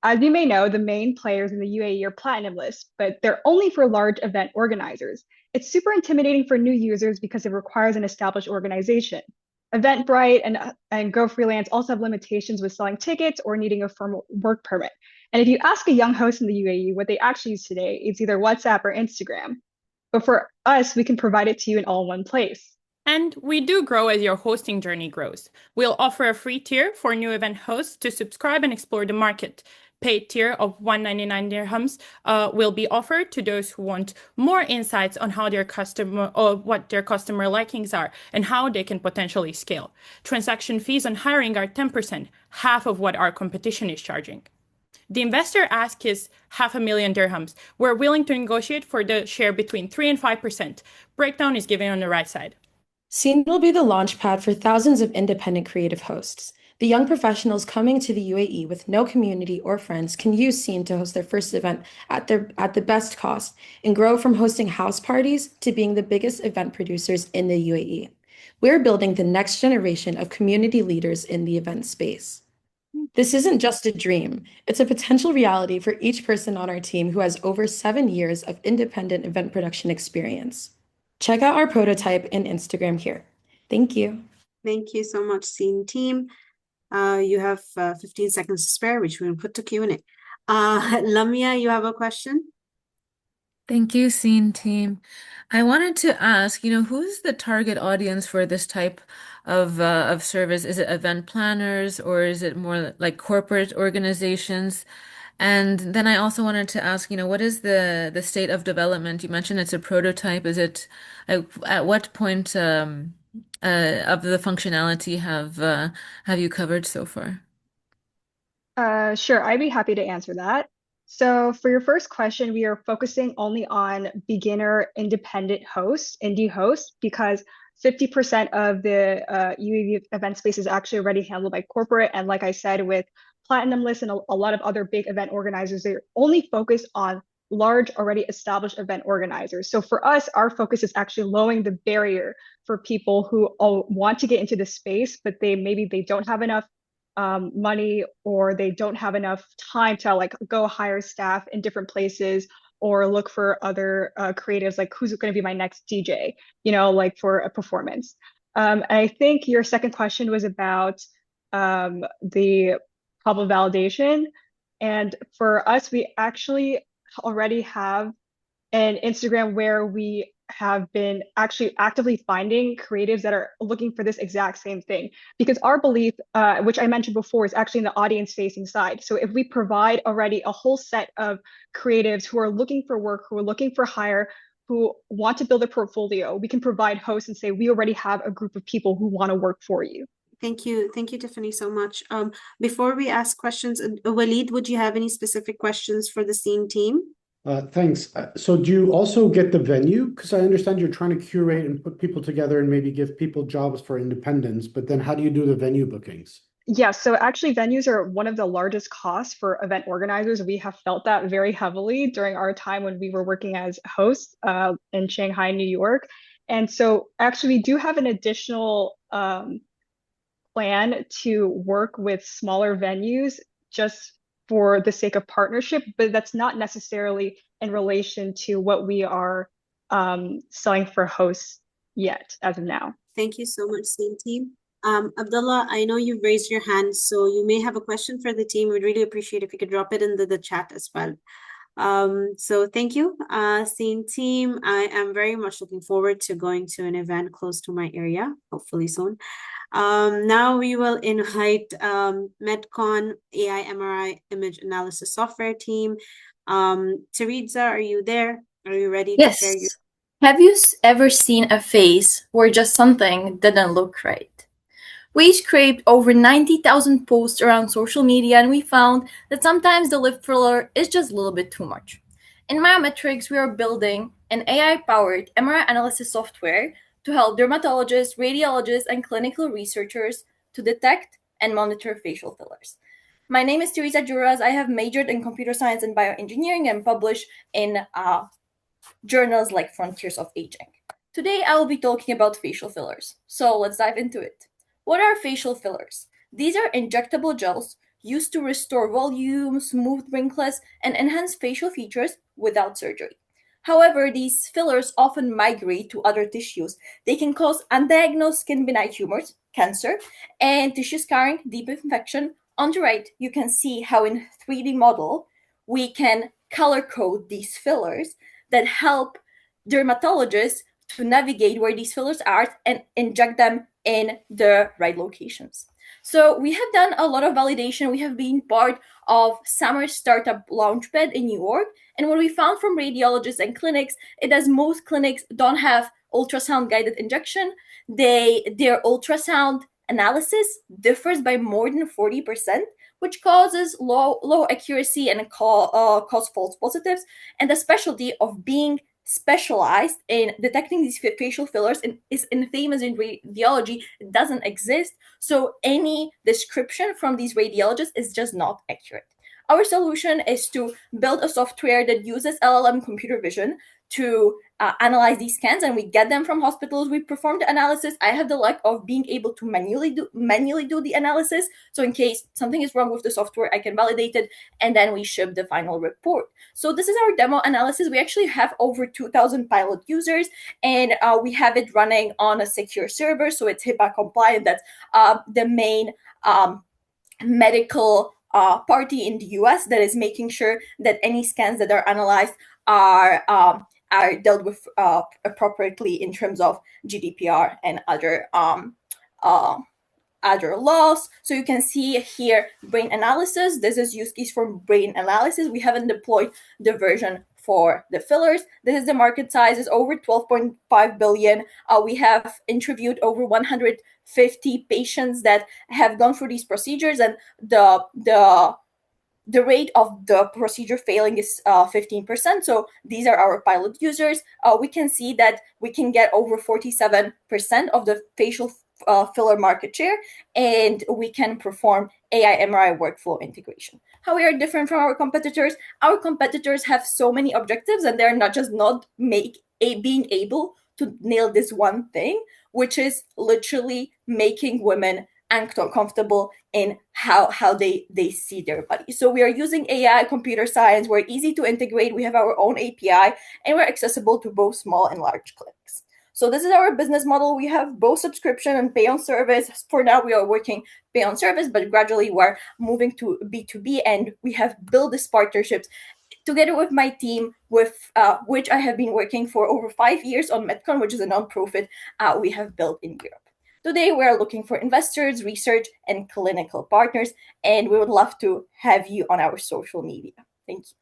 S13: As you may know, the main players in the UAE are platinum lists, but they're only for large event organizers. It's super intimidating for new users because it requires an established organization. Eventbrite and Go Freelance also have limitations with selling tickets or needing a formal work permit. And if you ask a young host in the UAE what they actually use today, it's either WhatsApp or Instagram. But for us, we can provide it to you in all one place.
S11: And we do grow as your hosting journey grows. We'll offer a free tier for new event hosts to subscribe and explore the market. Paid tier of 199 dirhams will be offered to those who want more insights on how their customer or what their customer likings are and how they can potentially scale. Transaction fees on hiring are 10%, half of what our competition is charging. The investor ask is 500,000 dirhams. We're willing to negotiate for the share between 3 and 5%. Breakdown is given on the right side.
S12: Scene will be the launchpad for thousands of independent creative hosts. The young professionals coming to the UAE with no community or friends can use Scene to host their first event at the best cost and grow from hosting house parties to being the biggest event producers in the UAE. We're building the next generation of community leaders in the event space. This isn't just a dream, it's a potential reality for each person on our team who has over 7 years of independent event production experience. Check out our prototype and Instagram here. Thank you.
S4: Thank you so much, Scene team. You have 15 seconds to spare, which we will put to Q&A. Lamia, you have a question?
S3: Thank you, Scene team. I wanted to ask, who's the target audience for this type of service? Is it event planners or is it more like corporate organizations? And then I also wanted to ask, what is the state of development? You mentioned it's a prototype. Is it at what point of the functionality have you covered so far?
S13: Sure, I'd be happy to answer that. So for your first question, we are focusing only on beginner independent hosts, indie hosts, because 50% of the UAV event space is actually already handled by corporate. And like I said, with Platinum List and a lot of other big event organizers, they're only focused on large, already established event organizers. So for us, our focus is actually lowering the barrier for people who want to get into the space, but maybe they don't have enough money or they don't have enough time to go hire staff in different places or look for other creatives, like who's going to be my next DJ, for a performance. And I think your second question was about the problem validation. And for us, we actually already have an Instagram where we have been actually actively finding creatives that are looking for this exact same thing. Because our belief, which I mentioned before, is actually in the audience facing side. So if we provide already a whole set of creatives who are looking for work, who are looking for hire, who want to build a portfolio, we can provide hosts and say, we already have a group of people who want to work for you.
S4: Thank you, Tiffany, so much. Before we ask questions, Walid, would you have any specific questions for the Scene team?
S14: Thanks. So do you also get the venue? Because I understand you're trying to curate and put people together and maybe give people jobs for independence, but then how do you do the venue bookings?
S13: Yeah, so actually venues are one of the largest costs for event organizers. We have felt that very heavily during our time when we were working as hosts in Shanghai, New York. And so actually we do have an additional plan to work with smaller venues just for the sake of partnership, but that's not necessarily in relation to what we are selling for hosts yet as of now.
S4: Thank you so much, Scene team. Abdullah, I know you've raised your hand, so you may have a question for the team. We'd really appreciate if you could drop it in the chat as well. So thank you, Scene team. I am very much looking forward to going to an event close to my area, hopefully soon. Now we will invite MedCon AI MRI image analysis software team. Teresa, are you there? Are you ready to share your...
S15: Have you ever seen a face where just something didn't look right? We scraped over 90,000 posts around social media and we found that sometimes the lip filler is just a little bit too much. In Biometrics, we are building an AI-powered MRI analysis software to help dermatologists, radiologists, and clinical researchers to detect and monitor facial fillers. My name is Teresa Juras. I have majored in computer science and bioengineering and published in journals like Frontiers of Aging. Today, I will be talking about facial fillers. So let's dive into it. What are facial fillers? These are injectable gels used to restore volume, smooth wrinkles, and enhance facial features without surgery. However, these fillers often migrate to other tissues. They can cause undiagnosed skin benign tumors, cancer, and tissue scarring, deep infection. On the right, you can see how in 3D model, we can color code these fillers that help dermatologists to navigate where these fillers are and inject them in the right locations. So we have done a lot of validation. We have been part of Summer Startup Launchpad in New York. And what we found from radiologists and clinics is that most clinics don't have ultrasound guided injection. Their ultrasound analysis differs by more than 40%, which causes low accuracy and cause false positives. And the specialty of being specialized in detecting these facial fillers is infamous in radiology. It doesn't exist. So any description from these radiologists is just not accurate. Our solution is to build a software that uses LLM computer vision to analyze these scans, and we get them from hospitals. We perform the analysis. I have the luck of being able to manually do the analysis. So in case something is wrong with the software, I can validate it, and then we ship the final report. So this is our demo analysis. We actually have over 2,000 pilot users, and we have it running on a secure server, so it's HIPAA compliant. That's the main medical party in the US that is making sure that any scans that are analyzed are dealt with appropriately in terms of GDPR and other laws. So you can see here brain analysis. This is use case for brain analysis. We haven't deployed the version for the fillers. This is the market size, is over 12.5 billion. We have interviewed over 150 patients that have gone through these procedures, and the rate of the procedure failing is 15%. So these are our pilot users. We can see that we can get over 47% of the facial filler market share, and we can perform AI MRI workflow integration. How we are different from our competitors? Our competitors have so many objectives, and they're not being able to nail this one thing, which is literally making women uncomfortable in how they see their body. So we are using AI, computer science. We're easy to integrate. We have our own API, and we're accessible to both small and large clinics. So this is our business model. We have both subscription and pay on service. For now, we are working pay on service, but gradually we're moving to B2B, and we have built these partnerships together with my team, with which I have been working for over 5 years on MedCon, which is a nonprofit we have built in Europe. Today, we are looking for investors, research, and clinical partners, and we would love to have you on our social media. Thank you.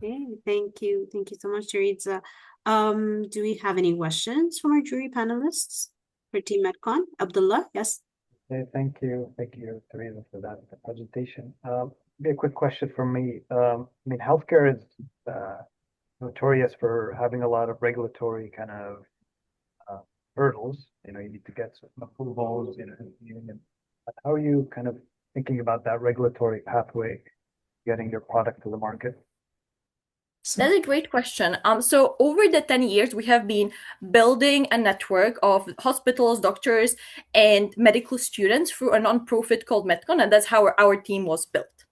S4: Okay, thank you. Thank you so much, Teresa. Do we have any questions from our jury panelists for Team MedCon? Abdullah, yes?
S10: Okay, thank you. Thank you, Teresa, for that presentation. Maybe a quick question from me. I mean, healthcare is notorious for having a lot of regulatory kind of hurdles. You need to get some approvals, and how are you kind of thinking about that regulatory pathway, getting your product to the market?
S15: That's a great question. So over the 10 years, we have been building a network of hospitals, doctors, and medical students through a nonprofit called MedCon, and that's how our team was built.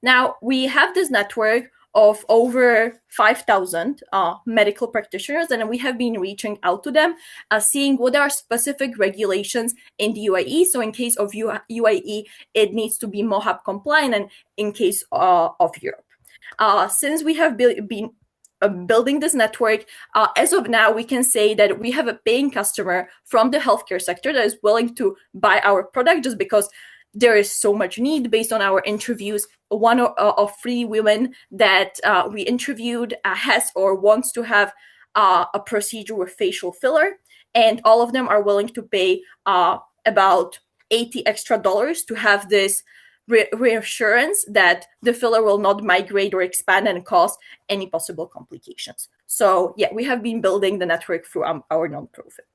S15: Now, we have this network of over 5,000 medical practitioners, and we have been reaching out to them, seeing what are specific regulations in the UAE. So in case of UAE, it needs to be MOHAB compliant, and in case of Europe. Since we have been building this network, as of now, we can say that we have a paying customer from the healthcare sector that is willing to buy our product just because there is so much need. Based on our interviews, one of 3 women that we interviewed has or wants to have a procedure with facial filler, and all of them are willing to pay about $80 extra to have this reassurance that the filler will not migrate or expand and cause any possible complications. So yeah, we have been building the network through our nonprofit.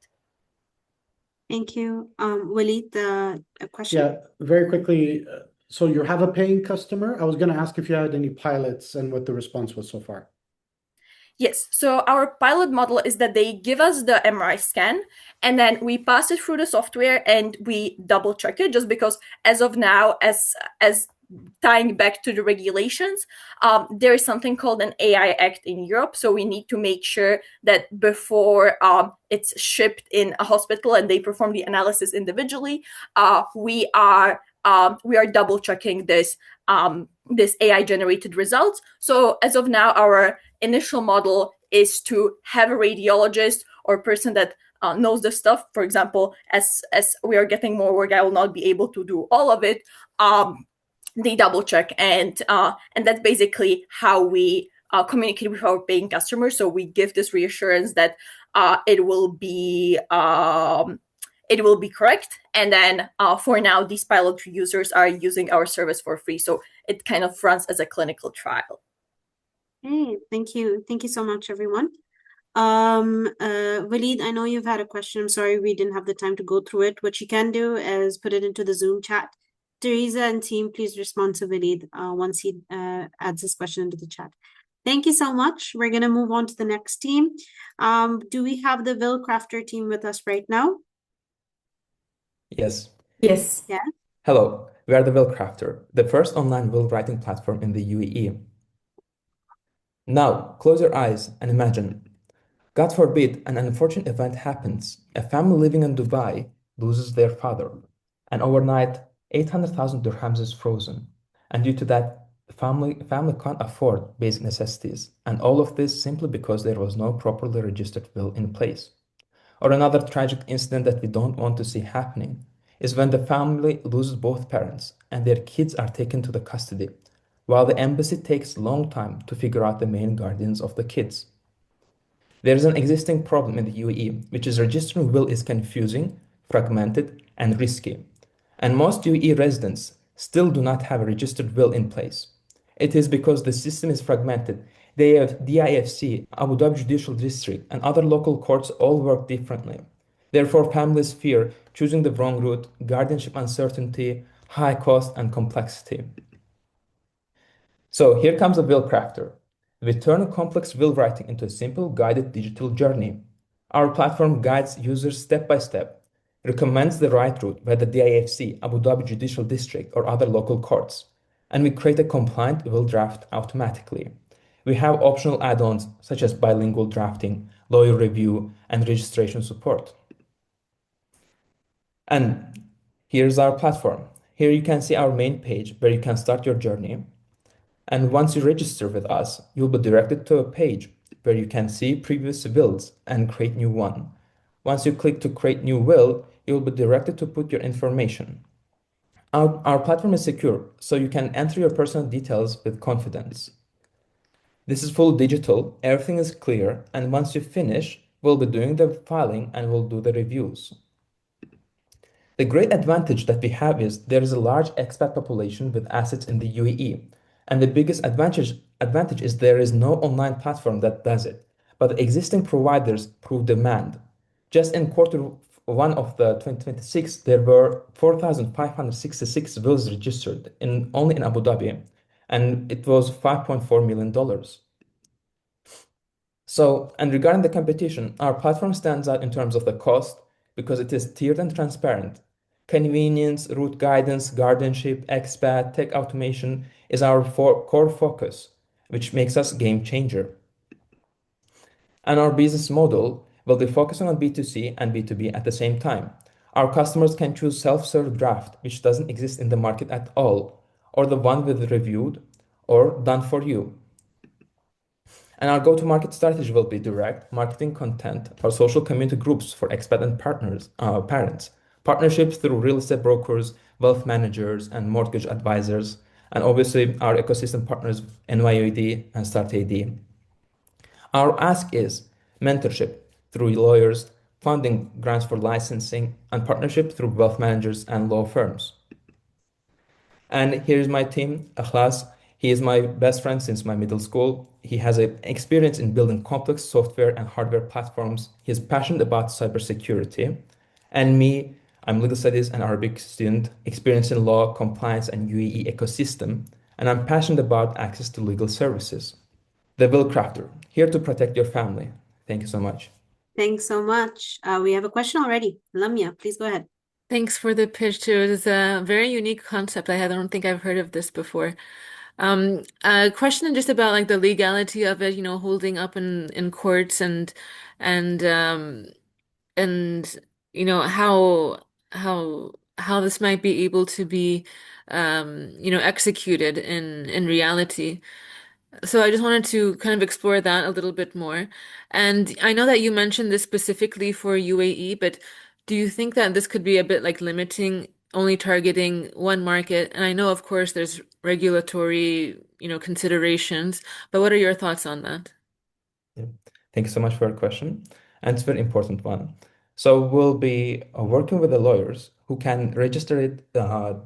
S4: Thank you. Walid, a question?
S14: Yeah, very quickly. So you have a paying customer. I was going to ask if you had any pilots and what the response was so far.
S15: Yes, so our pilot model is that they give us the MRI scan and then we pass it through the software and we double check it, just because as of now, as tying back to the regulations, there is something called an AI Act in Europe. So we need to make sure that before it's shipped in a hospital and they perform the analysis individually, we are double checking this AI generated results. So as of now, our initial model is to have a radiologist or person that knows the stuff. For example, as we are getting more work, I will not be able to do all of it. They double check, and that's basically how we communicate with our paying customers. So we give this reassurance that it will be correct. And then for now, these pilot users are using our service for free. So it kind of runs as a clinical trial.
S4: Hey, thank you. Thank you so much, everyone. Walid, I know you've had a question. I'm sorry we didn't have the time to go through it. What you can do is put it into the Zoom chat. Teresa and team, please respond to Walid once he adds his question into the chat. Thank you so much. We're going to move on to the next team. Do we have the Will Crafter team with us right now?
S16: Yes.
S15: Yes.
S4: Yeah.
S16: Hello, we are the Will Crafter, the first online will writing platform in the UAE. Now, close your eyes and imagine. God forbid an unfortunate event happens. A family living in Dubai loses their father, and overnight, 800,000 dirhams is frozen. And due to that, the family can't afford basic necessities. And all of this simply because there was no properly registered will in place. Or another tragic incident that we don't want to see happening is when the family loses both parents and their kids are taken to the custody, while the embassy takes a long time to figure out the main guardians of the kids. There is an existing problem in the UAE, which is registering will is confusing, fragmented, and risky. And most UAE residents still do not have a registered will in place. It is because the system is fragmented. The DIFC, Abu Dhabi Judicial District, and other local courts all work differently. Therefore, families fear choosing the wrong route, guardianship uncertainty, high cost, and complexity. So here comes a will crafter. We turn a complex will writing into a simple guided digital journey. Our platform guides users step by step, recommends the right route by the DIFC, Abu Dhabi Judicial District, or other local courts, and we create a compliant will draft automatically. We have optional add-ons such as bilingual drafting, lawyer review, and registration support. And here's our platform. Here you can see our main page where you can start your journey. And once you register with us, you'll be directed to a page where you can see previous wills and create new one. Once you click to create new will, you'll be directed to put your information. Our platform is secure, so you can enter your personal details with confidence. This is full digital, everything is clear, and once you finish, we'll be doing the filing and we'll do the reviews. The great advantage that we have is there is a large expat population with assets in the UAE. And the biggest advantage is there is no online platform that does it, but the existing providers prove demand. Just in Q1 of the 2026, there were 4,566 wills registered only in Abu Dhabi, and it was $5.4 million. So, and regarding the competition, our platform stands out in terms of the cost because it is tiered and transparent. Convenience, route guidance, guardianship, expat, tech automation is our core focus, which makes us game changer. And our business model will be focusing on B2C and B2B at the same time. Our customers can choose self-serve draft, which doesn't exist in the market at all, or the one with reviewed or done for you. And our go-to-market strategy will be direct marketing content or social community groups for expat and parents, partnerships through real estate brokers, wealth managers, and mortgage advisors, and obviously our ecosystem partners, NYUAD and startAD. Our ask is mentorship through lawyers, funding grants for licensing, and partnership through wealth managers and law firms. And here's my team, Akhlas. He is my best friend since my middle school. He has an experience in building complex software and hardware platforms. He is passionate about cybersecurity. And me, I'm legal studies and Arabic student, experienced in law, compliance, and UAE ecosystem. And I'm passionate about access to legal services. the bill crafter, here to protect your family. Thank you so much.
S4: Thanks so much. We have a question already. Lamia, please go ahead.
S3: Thanks for the pitch too. It is a very unique concept. I don't think I've heard of this before. A question just about like the legality of it, holding up in courts and how this might be able to be executed in reality. So I just wanted to kind of explore that a little bit more. And I know that you mentioned this specifically for UAE, but do you think that this could be a bit like limiting, only targeting one market? And I know, of course, there's regulatory, considerations, but what are your thoughts on that?
S16: Yeah. Thank you so much for your question. And it's a very important one. So we'll be working with the lawyers who can register it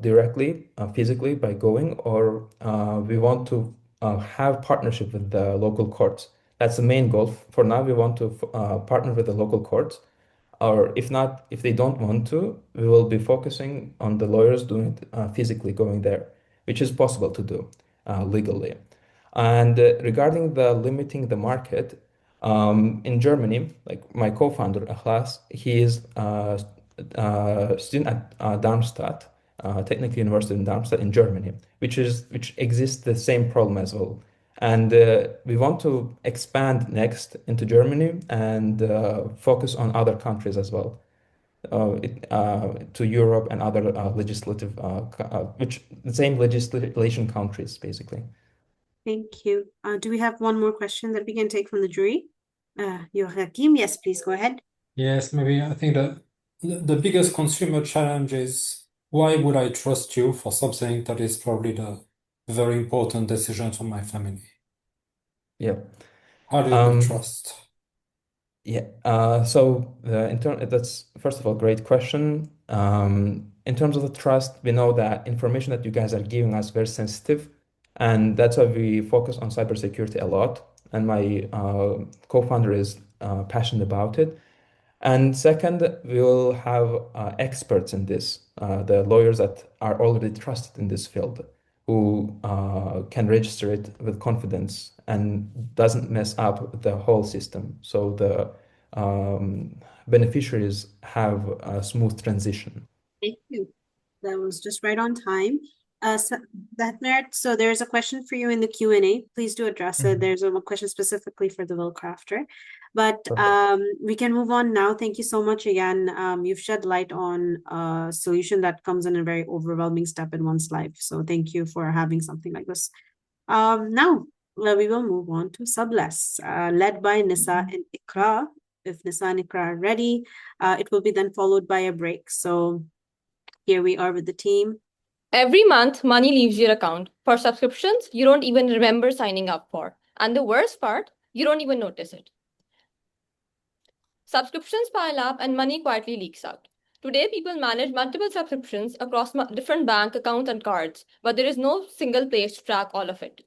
S16: directly, physically by going, or we want to have partnership with the local courts. That's the main goal. For now, we want to partner with the local courts, or if not, if they don't want to, we will be focusing on the lawyers doing it physically going there, which is possible to do legally. And regarding the limiting the market, in Germany, like my co-founder, Akhlas, he is a student at Darmstadt, Technical University in Darmstadt in Germany, which exists the same problem as well. And we want to expand next into Germany and focus on other countries as well, to Europe and other the same legislation countries, basically.
S4: Thank you. Do we have one more question that we can take from the jury? Joachim, yes, please go ahead.
S8: Yes, maybe I think that the biggest consumer challenge is why would I trust you for something that is probably the very important decision for my family?
S16: Yeah.
S8: How do you build trust?
S16: Yeah. So that's first of all, great question. In terms of the trust, we know that information that you guys are giving us is very sensitive, and that's why we focus on cybersecurity a lot. And my co-founder is passionate about it. And second, we will have experts in this, the lawyers that are already trusted in this field, who can register it with confidence and doesn't mess up the whole system. So the beneficiaries have a smooth transition.
S4: Thank you. That was just right on time. So there's a question for you in the Q&A. Please do address it. There's a question specifically for the will crafter. But we can move on now. Thank you so much again. You've shed light on a solution that comes in a very overwhelming step in one's life. So thank you for having something like this. Now, we will move on to subless, led by Nisa and Ikra. If Nisa and Ikra are ready, it will be then followed by a break. So here we are with the team.
S17: Every month, money leaves your account for subscriptions you don't even remember signing up for. And the worst part, you don't even notice it. Subscriptions pile up and money quietly leaks out. Today, people manage multiple subscriptions across different bank accounts and cards, but there is no single place to track all of it.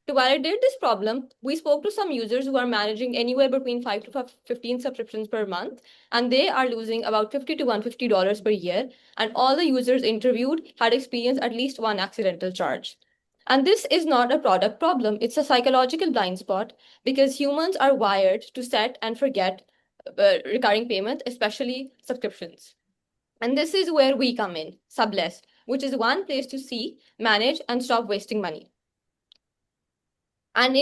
S17: To validate this problem, we spoke to some users who are managing anywhere between 5 to 15 subscriptions per month, and they are losing about $50 to $150 per year, and all the users interviewed had experienced at least one accidental charge. And this is not a product problem, it's a psychological blind spot, because humans are wired to set and forget recurring payments, especially subscriptions. And this is where we come in, Subless, which is one place to see, manage, and stop wasting money. And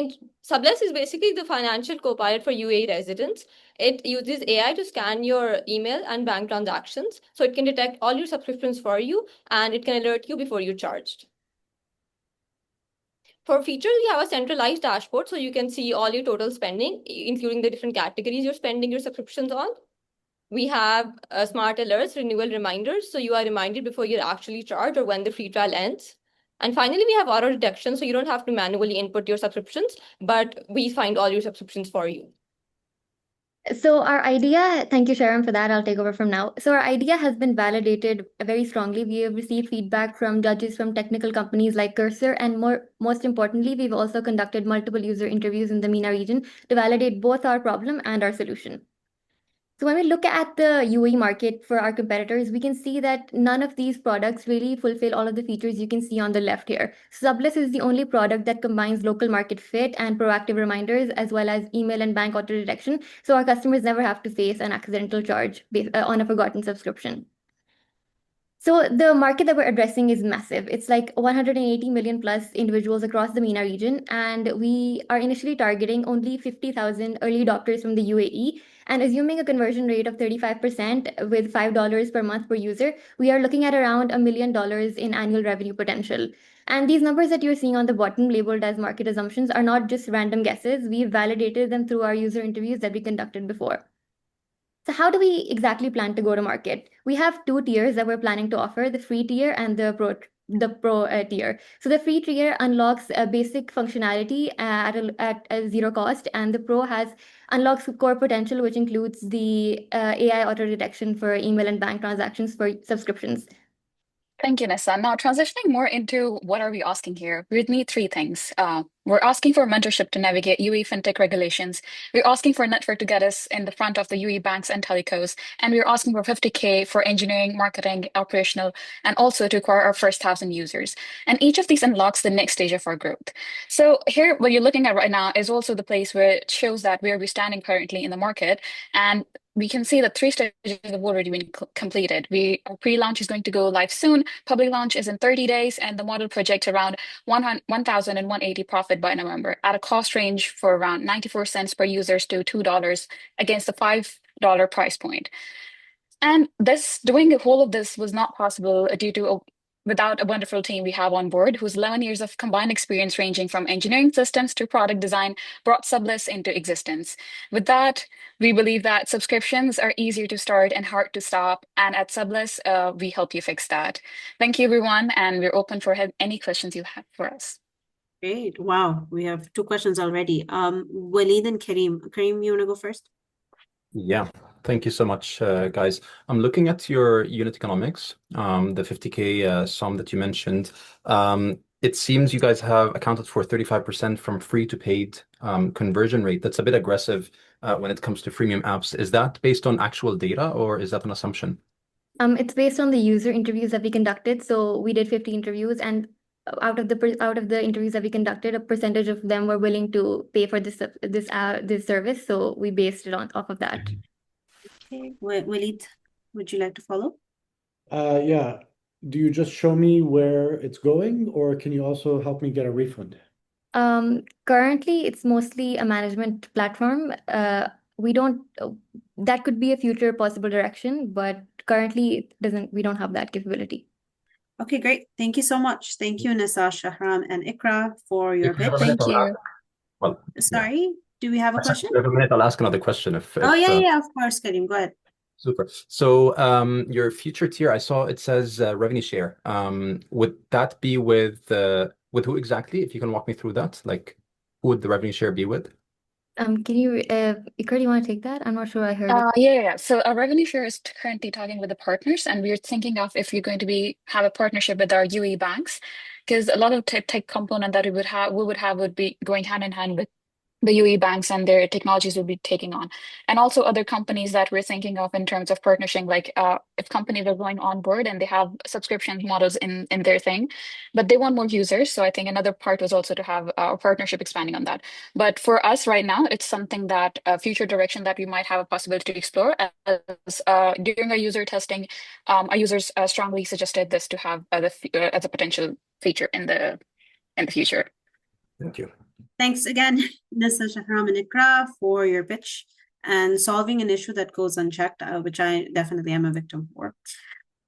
S17: Subless is basically the financial co-pilot for UAE residents. It uses AI to scan your email and bank transactions, so it can detect all your subscriptions for you, and it can alert you before you're charged. For features, we have a centralized dashboard, so you can see all your total spending, including the different categories you're spending your subscriptions on. We have smart alerts, renewal reminders, so you are reminded before you're actually charged or when the free trial ends. And finally, we have auto detection, so you don't have to manually input your subscriptions, but we find all your subscriptions for you.
S18: So our idea, thank you, Sharon, for that. I'll take over from now. So our idea has been validated very strongly. We have received feedback from judges from technical companies like Cursor, and most importantly, we've also conducted multiple user interviews in the MENA region to validate both our problem and our solution. So when we look at the UAE market for our competitors, we can see that none of these products really fulfill all of the features you can see on the left here. Subless is the only product that combines local market fit and proactive reminders, as well as email and bank auto detection, so our customers never have to face an accidental charge on a forgotten subscription. So the market that we're addressing is massive. It's like 180 million plus individuals across the MENA region, and we are initially targeting only 50,000 early adopters from the UAE. And assuming a conversion rate of 35% with $5 per month per user, we are looking at around $1 million in annual revenue potential. And these numbers that you're seeing on the bottom labeled as market assumptions are not just random guesses. We've validated them through our user interviews that we conducted before. So how do we exactly plan to go to market? We have two tiers that we're planning to offer, the free tier and the pro tier. So the free tier unlocks basic functionality at a zero cost, and the pro unlocks core potential, which includes the AI auto detection for email and bank transactions for subscriptions.
S19: Thank you, Nissa. Now, transitioning more into what are we asking here, we would need three things. We're asking for mentorship to navigate UAE fintech regulations. We're asking for a network to get us in the front of the UAE banks and telecos. And we're asking for 50K for engineering, marketing, operational, and also to acquire our first 1,000 users. And each of these unlocks the next stage of our growth. So here, what you're looking at right now is also the place where it shows that where we're standing currently in the market. And we can see that 3 stages have already been completed. Our pre-launch is going to go live soon. Public launch is in 30 days, and the model projects around 1,180 profit by November at a cost range for around 94 cents per users to $2 against the $5 price point. And doing all of this was not possible without a wonderful team we have on board, whose 11 years of combined experience ranging from engineering systems to product design brought Subless into existence. With that, we believe that subscriptions are easier to start and hard to stop. And at Subless, we help you fix that. Thank you, everyone. And we're open for any questions you have for us.
S4: Great. Wow. We have 2 questions already. Waleed and Kareem. Kareem, you want to go first?
S7: Yeah, thank you so much, guys. I'm looking at your unit economics, the 50K sum that you mentioned. It seems you guys have accounted for 35% from free to paid conversion rate. That's a bit aggressive when it comes to freemium apps. Is that based on actual data, or is that an assumption?
S18: It's based on the user interviews that we conducted. So we did 50 interviews, and out of the interviews that we conducted, a percentage of them were willing to pay for this service. So we based it off of that.
S4: Okay, Waleed, would you like to follow?
S14: Yeah. Do you just show me where it's going, or can you also help me get a refund?
S18: Currently, it's mostly a management platform. That could be a future possible direction, but currently we don't have that capability.
S4: Okay, great. Thank you so much. Thank you, Nissa, Shahram, and Ikra for your pitch.
S7: Thank you. Well,
S4: sorry, do we have a question?
S7: If you have a minute, I'll ask another question.
S4: Yeah, of course, Kareem. Go ahead.
S7: Super. So your future tier, I saw it says revenue share. Would that be with who exactly? If you can walk me through that, like who would the revenue share be with?
S18: Can you, Ikra, do you want to take that? I'm not sure I heard it.
S19: Yeah. So our revenue share is currently talking with the partners, and we're thinking of if you're going to have a partnership with our UAE banks, because a lot of tech component that we would have be going hand in hand with the UAE banks and their technologies will be taking on. And also other companies that we're thinking of in terms of partnership, like if companies are going on board and they have subscription models in their thing, but they want more users. So I think another part was also to have a partnership expanding on that. But for us right now, it's something that a future direction that we might have a possibility to explore. As during our user testing, our users strongly suggested this to have as a potential feature in the future.
S7: Thank you.
S4: Thanks again, Nissa, Shahram, and Ikra, for your pitch and solving an issue that goes unchecked, which I definitely am a victim for.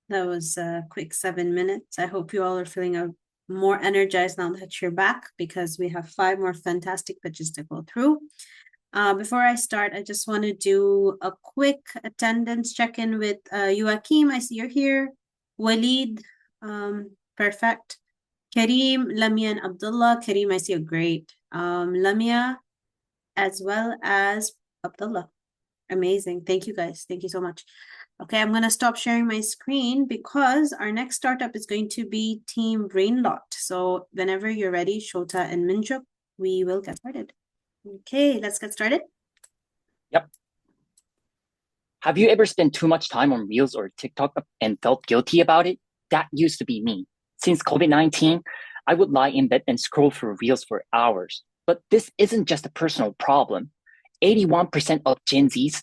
S4: That was a quick 7 minutes. I hope you all are feeling more energized now that you're back, because we have 5 more fantastic pitches to go through. Before I start, I just want to do a quick attendance check-in with Joachim. I see you're here. Waleed, perfect. Kareem, Lamia, and Abdullah. Kareem, I see you great. Lamia, as well as Abdullah. Amazing. Thank you, guys. Thank you so much. Okay, I'm going to stop sharing my screen because our next startup is going to be Team Brainlot. So whenever you're ready, Shota and Minjuk, we will get started. Okay, let's get started.
S6: Yep.
S20: Have you ever spent too much time on Reels or TikTok and felt guilty about it? That used to be me. Since COVID-19, I would lie in bed and scroll through Reels for hours. But this isn't just a personal problem. 81% of Gen Zs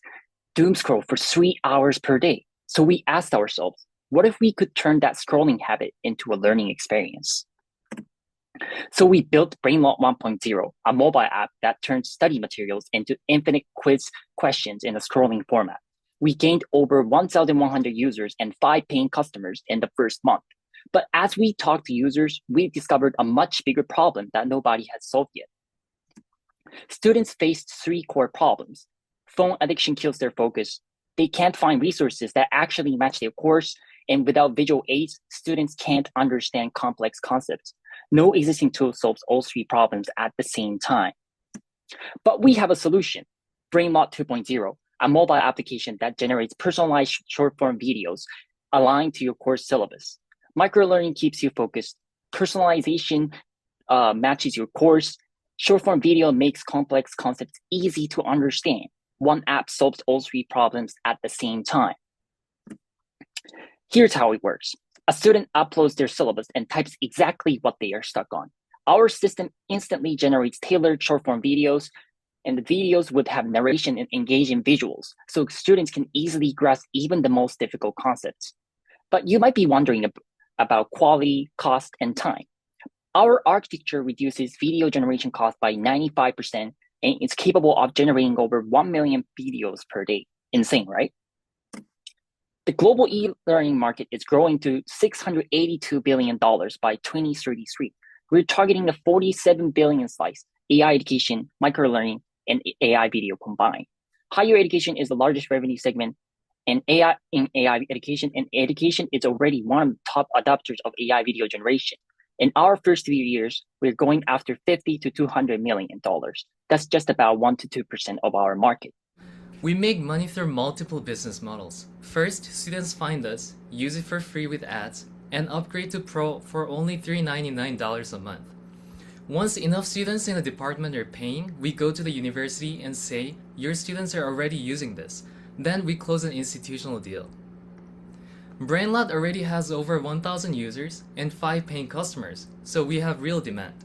S20: doom scroll for 3 hours per day. So we asked ourselves, what if we could turn that scrolling habit into a learning experience? So we built BrainLot 1.0, a mobile app that turns study materials into infinite quiz questions in a scrolling format. We gained over 1,100 users and 5 paying customers in the first month. But as we talked to users, we discovered a much bigger problem that nobody has solved yet. Students faced 3 core problems. Phone addiction kills their focus. They can't find resources that actually match their course. And without visual aids, students can't understand complex concepts. No existing tool solves all 3 problems at the same time. But we have a solution, BrainLot 2.0, a mobile application that generates personalized short-form videos aligned to your course syllabus. Microlearning keeps you focused. Personalization matches your course. Short-form video makes complex concepts easy to understand. One app solves all 3 problems at the same time. Here's how it works. A student uploads their syllabus and types exactly what they are stuck on. Our system instantly generates tailored short-form videos, and the videos would have narration and engaging visuals, so students can easily grasp even the most difficult concepts. But you might be wondering about quality, cost, and time. Our architecture reduces video generation cost by 95%, and it's capable of generating over 1 million videos per day. Insane, right? The global e-learning market is growing to $682 billion by 2033. We're targeting the 47 billion slice, AI education, microlearning, and AI video combined. Higher education is the largest revenue segment in AI education, and education is already one of the top adopters of AI video generation. In our first 3 years, we're going after $50 to $200 million. That's just about 1 to 2% of our market.
S21: We make money through multiple business models. First, students find us, use it for free with ads, and upgrade to Pro for only $399 a month. Once enough students in a department are paying, we go to the university and say, your students are already using this. Then we close an institutional deal. BrainLot already has over 1,000 users and 5 paying customers, so we have real demand.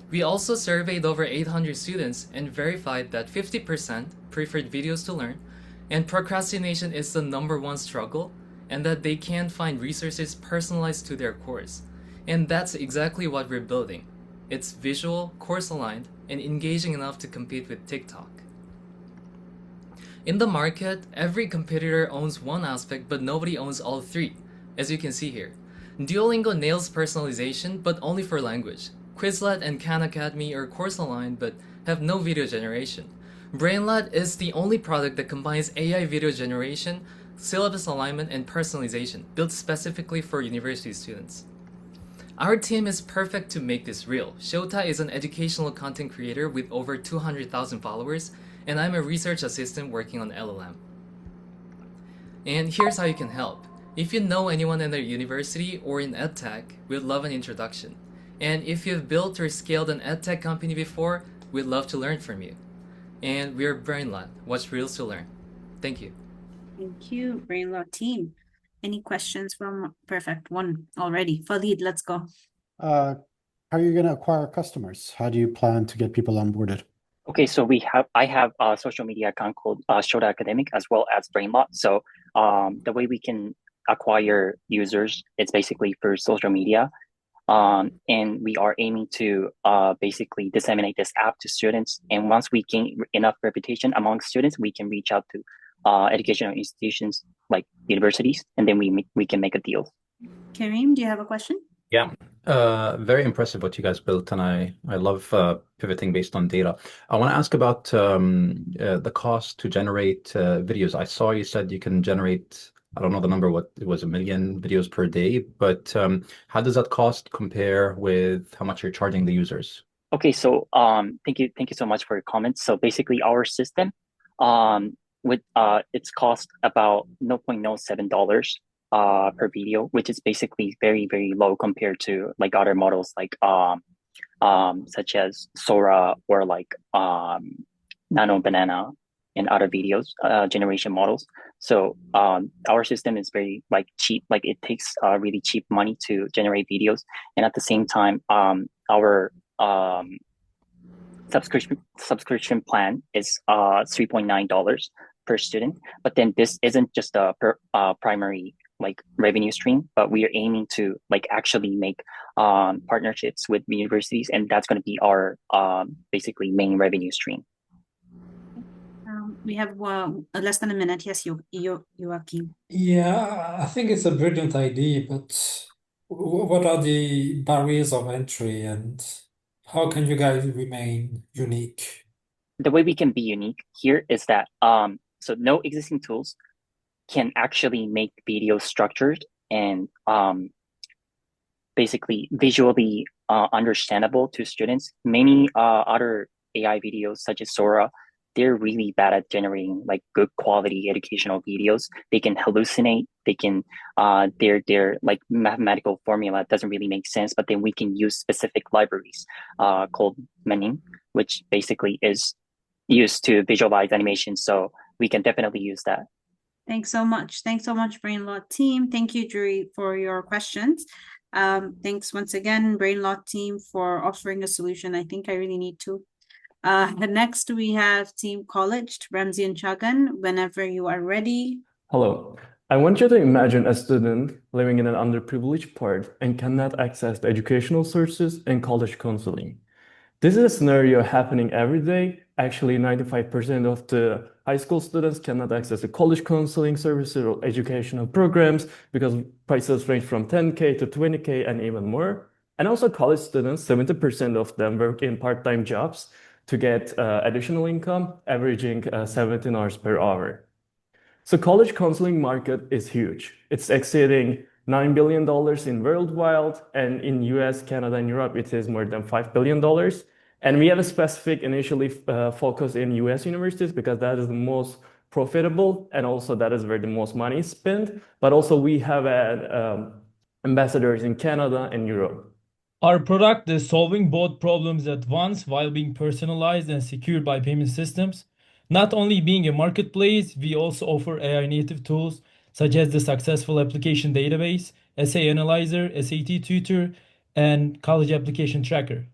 S21: We also surveyed over 800 students and verified that 50% preferred videos to learn, and procrastination is the #1 struggle, and that they can't find resources personalized to their course. And that's exactly what we're building. It's visual, course-aligned, and engaging enough to compete with TikTok. In the market, every competitor owns one aspect, but nobody owns all 3, as you can see here. Duolingo nails personalization, but only for language. Quizlet and Khan Academy are course-aligned, but have no video generation. BrainLot is the only product that combines AI video generation, syllabus alignment, and personalization, built specifically for university students. Our team is perfect to make this real. Shota is an educational content creator with over 200,000 followers, and I'm a research assistant working on LLM. And here's how you can help. If you know anyone in their university or in EdTech, we'd love an introduction. And if you've built or scaled an EdTech company before, we'd love to learn from you. And we're BrainLot. Watch Reels to learn. Thank you.
S4: Thank you, BrainLot team. Any questions from Perfect One already? Faleed, let's go.
S14: How are you going to acquire customers? How do you plan to get people onboarded?
S20: Okay, so I have a social media account called Shota Academic as well as BrainLot. So the way we can acquire users is basically through social media. And we are aiming to basically disseminate this app to students. And once we gain enough reputation among students, we can reach out to educational institutions like universities, and then we can make a deal.
S4: Kareem, do you have a question?
S7: Yeah, very impressive what you guys built, and I love pivoting based on data. I want to ask about the cost to generate videos. I saw you said you can generate, I don't know the number, what it was, 1 million videos per day, but how does that cost compare with how much you're charging the users?
S20: Okay, so thank you so much for your comments. So basically, our system with its cost about $0.07 per video, which is basically very, very low compared to like other models like such as Sora or like Nano Banana and other videos generation models. So our system is very like cheap, like it takes really cheap money to generate videos, and at the same time, our subscription plan is $3.9 per student. But then this isn't just a primary like revenue stream, but we are aiming to like actually make partnerships with universities, and that's going to be our basically main revenue stream.
S4: We have less than a minute. Yes, Joachim.
S8: Yeah, I think it's a brilliant idea, but what are the barriers of entry and how can you guys remain unique?
S20: The way we can be unique here is that so no existing tools can actually make videos structured and basically visually understandable to students. Many other AI videos such as Sora, they're really bad at generating like good quality educational videos. They can hallucinate. They can their like mathematical formula doesn't really make sense. But then we can use specific libraries called Menin, which basically is used to visualize animation. So we can definitely use that.
S4: Thanks so much. Thanks so much, BrainLot team. Thank you, Jury, for your questions. Thanks once again, BrainLot team, for offering a solution. I think I really need to. Next, we have Team College, Ramsey and Chagan. Whenever you are ready.
S2: Hello. I want you to imagine a student living in an underprivileged part and cannot access the educational sources and college counseling. This is a scenario happening every day. Actually, 95% of the high school students cannot access the college counseling services or educational programs because prices range from 10K to 20K and even more. And also college students, 70% of them work in part-time jobs to get additional income, averaging 17 hours per hour. So college counseling market is huge. It's exceeding $9 billion in worldwide, and in US, Canada, and Europe, it is more than $5 billion. And we have a specific initially focus in US universities because that is the most profitable, and also that is where the most money is spent. But also we have ambassadors in Canada and Europe.
S22: Our product is solving both problems at once while being personalized and secured by payment systems. Not only being a marketplace, we also offer AI native tools such as the successful application database, essay analyzer, SAT tutor, and college application tracker.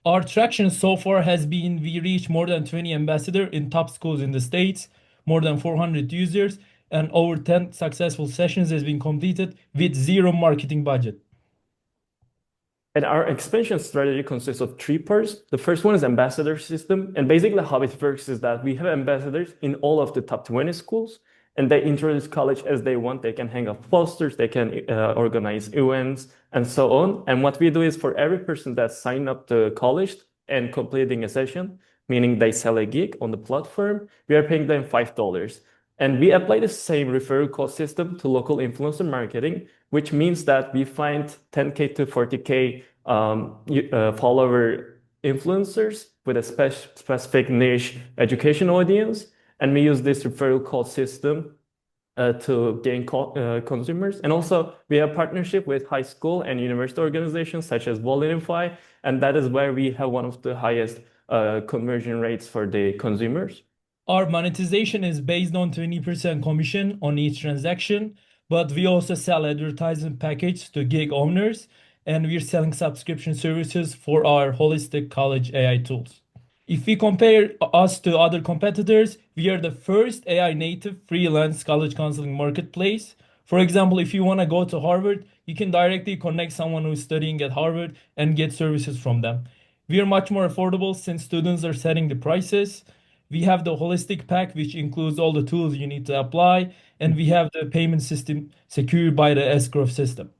S22: Our traction so far has been we reach more than 20 ambassadors in top schools in the States, more than 400 users, and over 10 successful sessions has been completed with zero marketing budget.
S2: And our expansion strategy consists of 3 parts. The first one is ambassador system. And basically how it works is that we have ambassadors in all of the top 20 schools, and they introduce college as they want. They can hang up posters, they can organize events, and so on. And what we do is for every person that signed up to college and completing a session, meaning they sell a gig on the platform, we are paying them $5. And we apply the same referral code system to local influencer marketing, which means that we find 10K to 40K follower influencers with a specific niche education audience. And we use this referral code system to gain consumers. And also we have partnership with high school and university organizations such as Volunify. And that is where we have one of the highest conversion rates for the consumers.
S22: Our monetization is based on 20% commission on each transaction, but we also sell advertising package to gig owners, and we're selling subscription services for our holistic college AI tools. If we compare us to other competitors, we are the first AI native freelance college counseling marketplace. For example, if you want to go to Harvard, you can directly connect someone who's studying at Harvard and get services from them. We are much more affordable since students are setting the prices. We have the holistic pack, which includes all the tools you need to apply, and we have the payment system secured by the escrow system.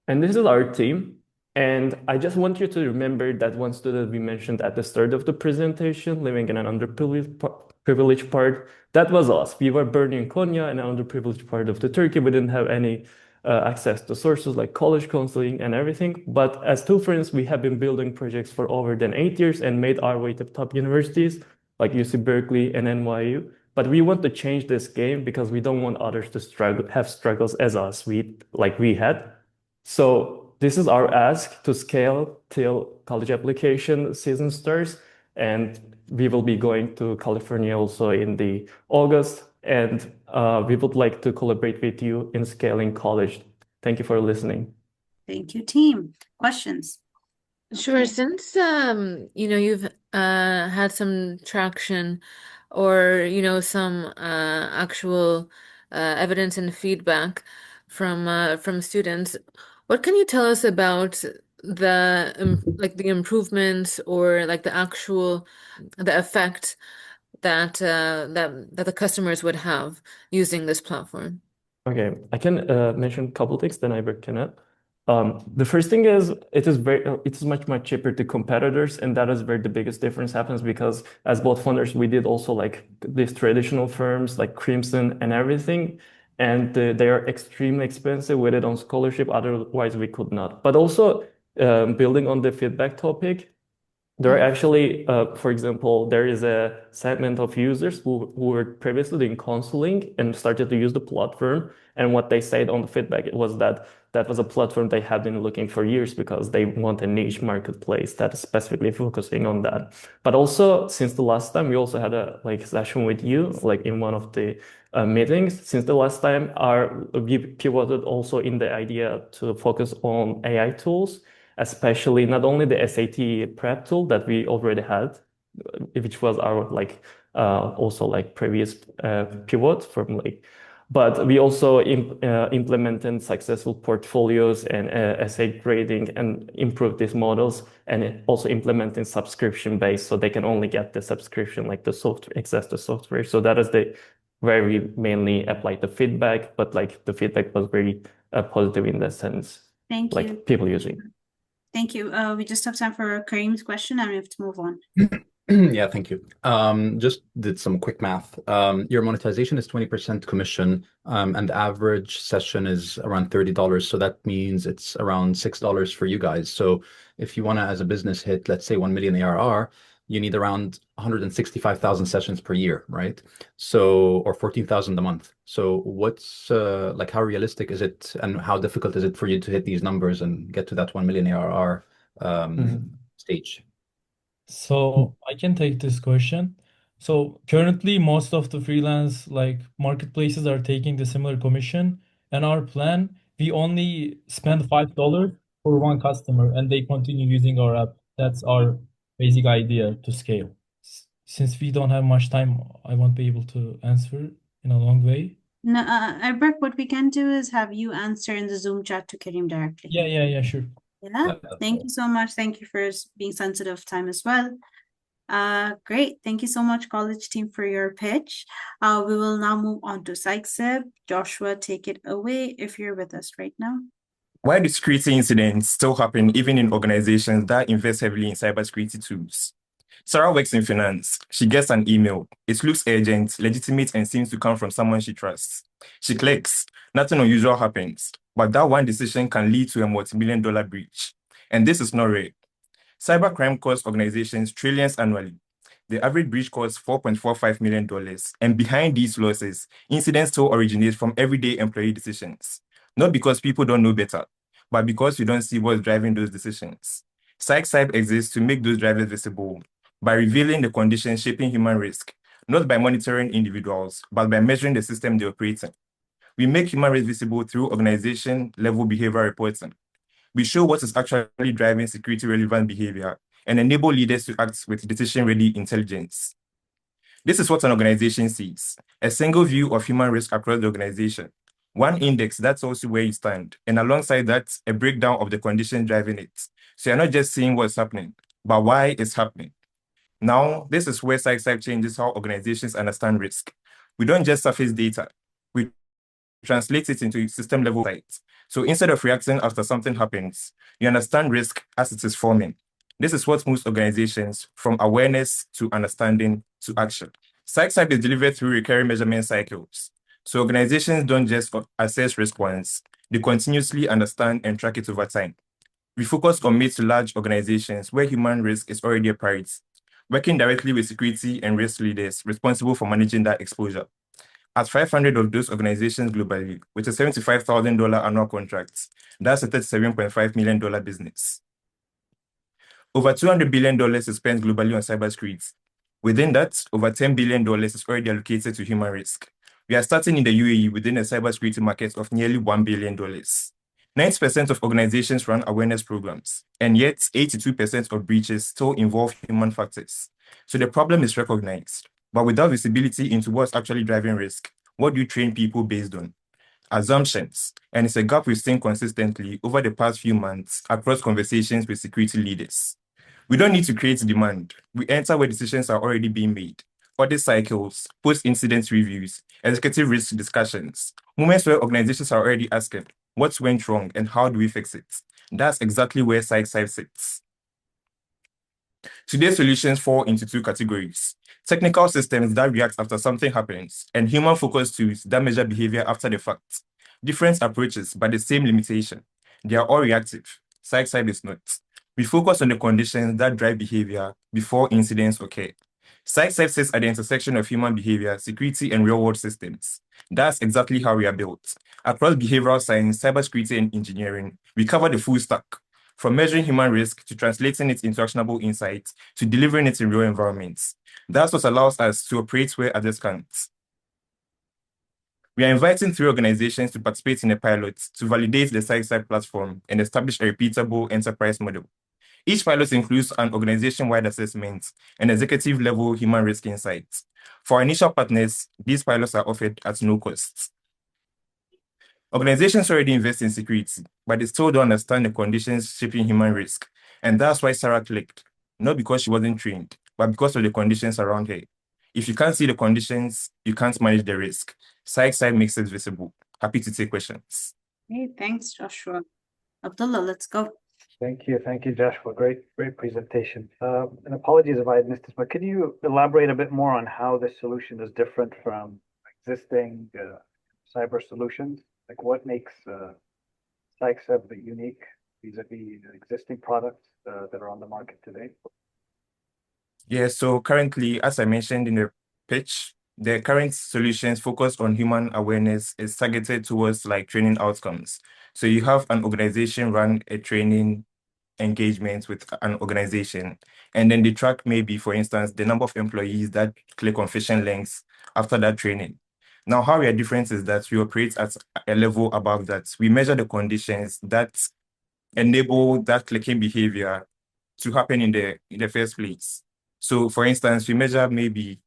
S2: And this is our team. And I just want you to remember that one student we mentioned at the start of the presentation, living in an underprivileged part, that was us. We were born in Konya, an underprivileged part of the Turkey. We didn't have any access to sources like college counseling and everything. But as 2 friends, we have been building projects for over than 8 years and made our way to top universities like UC Berkeley and NYU. But we want to change this game because we don't want others to have struggles as us, like we had. So this is our ask to scale till college application season starts. And we will be going to California also in the August. And we would like to collaborate with you in scaling college. Thank you for listening.
S4: Thank you, team. Questions?
S3: Sure. Since you've had some traction or some actual evidence and feedback from students, what can you tell us about the improvements or like the effect that the customers would have using this platform?
S2: Okay, I can mention a couple things, then I can add. The first thing is it is much cheaper to competitors, and that is where the biggest difference happens because as both founders, we did also like these traditional firms like Crimson and everything, and they are extremely expensive with it on scholarship. Otherwise, we could not. But also building on the feedback topic, there are actually, for example, there is a segment of users who were previously doing counseling and started to use the platform. And what they said on the feedback was that that was a platform they had been looking for years because they want a niche marketplace that is specifically focusing on that. But also, since the last time, we also had a session with you, like in one of the meetings. Since the last time, we pivoted also in the idea to focus on AI tools, especially not only the SAT prep tool that we already had, which was our also like previous pivot from but we also implemented successful portfolios and essay grading and improved these models, and also implementing subscription based so they can only get the subscription like the software, access to software. So that is where we mainly applied the feedback, but like the feedback was very positive in that sense.
S4: Thank you.
S2: Like people using.
S4: Thank you. We just have time for Kareem's question and we have to move on.
S7: Yeah, thank you. Just did some quick math. Your monetization is 20% commission, and the average session is around $30. So that means it's around $6 for you guys. So if you want to, as a business, hit, let's say 1 million ARR, you need around 165,000 sessions per year, right? So, or 14,000 a month. So what's like, how realistic is it and how difficult is it for you to hit these numbers and get to that 1 million ARR stage?
S22: So I can take this question. So currently, most of the freelance marketplaces are taking the similar commission. And our plan, we only spend $5 for one customer, and they continue using our app. That's our basic idea to scale. Since we don't have much time, I won't be able to answer in a long way.
S4: No, Albert, what we can do is have you answer in the Zoom chat to Kareem directly.
S22: Yeah, sure.
S4: Yeah, thank you so much. Thank you for being sensitive of time as well. Great. Thank you so much, college team, for your pitch. We will now move on to PsychSeb. Joshua, take it away if you're with us right now.
S1: Why do security incidents still happen even in organizations that invest heavily in cybersecurity tools? Sarah works in finance. She gets an email. It looks urgent, legitimate, and seems to come from someone she trusts. She clicks. Nothing unusual happens. But that one decision can lead to a multi-million-dollar breach. And this is not rare. Cybercrime costs organizations trillions annually. The average breach costs $4.45 million. And behind these losses, incidents still originate from everyday employee decisions. Not because people don't know better, but because we don't see what's driving those decisions. PsychSybe exists to make those drivers visible by revealing the conditions shaping human risk, not by monitoring individuals, but by measuring the system they operate in. We make human risk visible through organization-level behavior reporting. We show what is actually driving security-relevant behavior and enable leaders to act with decision-ready intelligence. This is what an organization sees: a single view of human risk across the organization, one index that's also where you stand, and alongside that, a breakdown of the conditions driving it. So you're not just seeing what's happening, but why it's happening. Now, this is where PsychSybe changes how organizations understand risk. We don't just surface data, we translate it into system-level insights. So instead of reacting after something happens, you understand risk as it is forming. This is what moves organizations from awareness to understanding to action. PsychSybe is delivered through recurring measurement cycles. So organizations don't just assess risk once, they continuously understand and track it over time. We focus on mid to large organizations where human risk is already a priority, working directly with security and risk leaders responsible for managing that exposure. At 500 of those organizations globally, with a $75,000 annual contract, that's a $37.5 million business. Over $200 billion is spent globally on cybersecurity. Within that, over $10 billion is already allocated to human risk. We are starting in the UAE within a cybersecurity market of nearly $1 billion. 90% of organizations run awareness programs, and yet 82% of breaches still involve human factors. So the problem is recognized, but without visibility into what's actually driving risk, what do you train people based on? Assumptions, and it's a gap we've seen consistently over the past few months across conversations with security leaders. We don't need to create demand. We enter where decisions are already being made. Audit cycles, post-incident reviews, executive risk discussions, moments where organizations are already asking, what went wrong and how do we fix it? That's exactly where SciSci sits. Today's solutions fall into two categories: technical systems that react after something happens, and human-focused tools that measure behavior after the fact. Different approaches, but the same limitation. They are all reactive. SciSci is not. We focus on the conditions that drive behavior before incidents occur. SciSci sits at the intersection of human behavior, security, and real-world systems. That's exactly how we are built. Across behavioral science, cybersecurity, and engineering, we cover the full stack, from measuring human risk to translating it into actionable insights to delivering it in real environments. That's what allows us to operate where others can't. We are inviting 3 organizations to participate in a pilot to validate the SciSci platform and establish a repeatable enterprise model. Each pilot includes an organization-wide assessment and executive-level human risk insights. For our initial partners, these pilots are offered at no cost. Organizations already invest in security, but they still don't understand the conditions shaping human risk. And that's why Sarah clicked, not because she wasn't trained, but because of the conditions around her. If you can't see the conditions, you can't manage the risk. SciSci makes it visible. Happy to take questions.
S4: Hey, thanks, Joshua. Abdullah, let's go.
S10: Thank you, Joshua. Great presentation. And apologies if I had missed this, but could you elaborate a bit more on how this solution is different from existing cyber solutions? Like what makes SciSci unique vis-a-vis existing products that are on the market today?
S1: Yeah, so currently, as I mentioned in the pitch, the current solutions focused on human awareness is targeted towards like training outcomes. So you have an organization run a training engagement with an organization, and then they track maybe, for instance, the number of employees that click on phishing links after that training. Now, how we are different is that we operate at a level above that. We measure the conditions that enable that clicking behavior to happen in the first place. So, for instance, we measure maybe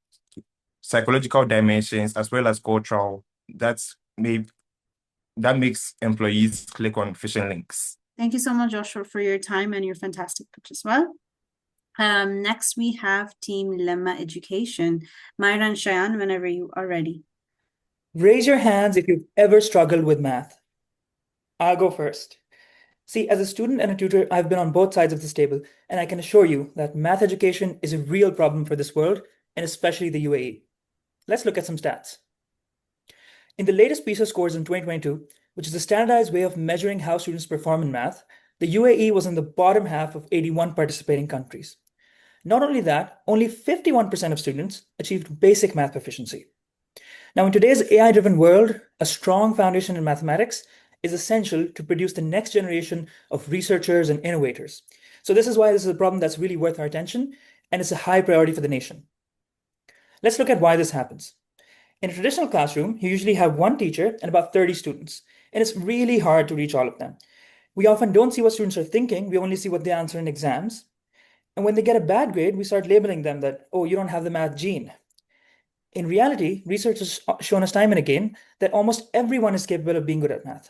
S1: psychological dimensions as well as cultural. That makes employees click on phishing links.
S4: Thank you so much, Joshua, for your time and your fantastic pitch as well. Next, we have Team Lemma Education. Myra and Shayan, whenever you are ready.
S5: Raise your hands if you've ever struggled with math. I'll go first. See, as a student and a tutor, I've been on both sides of this table, and I can assure you that math education is a real problem for this world, and especially the UAE. Let's look at some stats. In the latest PISA scores in 2022, which is a standardized way of measuring how students perform in math, the UAE was in the bottom half of 81 participating countries. Not only that, only 51% of students achieved basic math proficiency. Now, in today's AI-driven world, a strong foundation in mathematics is essential to produce the next generation of researchers and innovators. So this is why this is a problem that's really worth our attention, and it's a high priority for the nation. Let's look at why this happens. In a traditional classroom, you usually have one teacher and about 30 students, and it's really hard to reach all of them. We often don't see what students are thinking, we only see what they answer in exams. And when they get a bad grade, we start labeling them that, oh, you don't have the math gene. In reality, research has shown us time and again that almost everyone is capable of being good at math.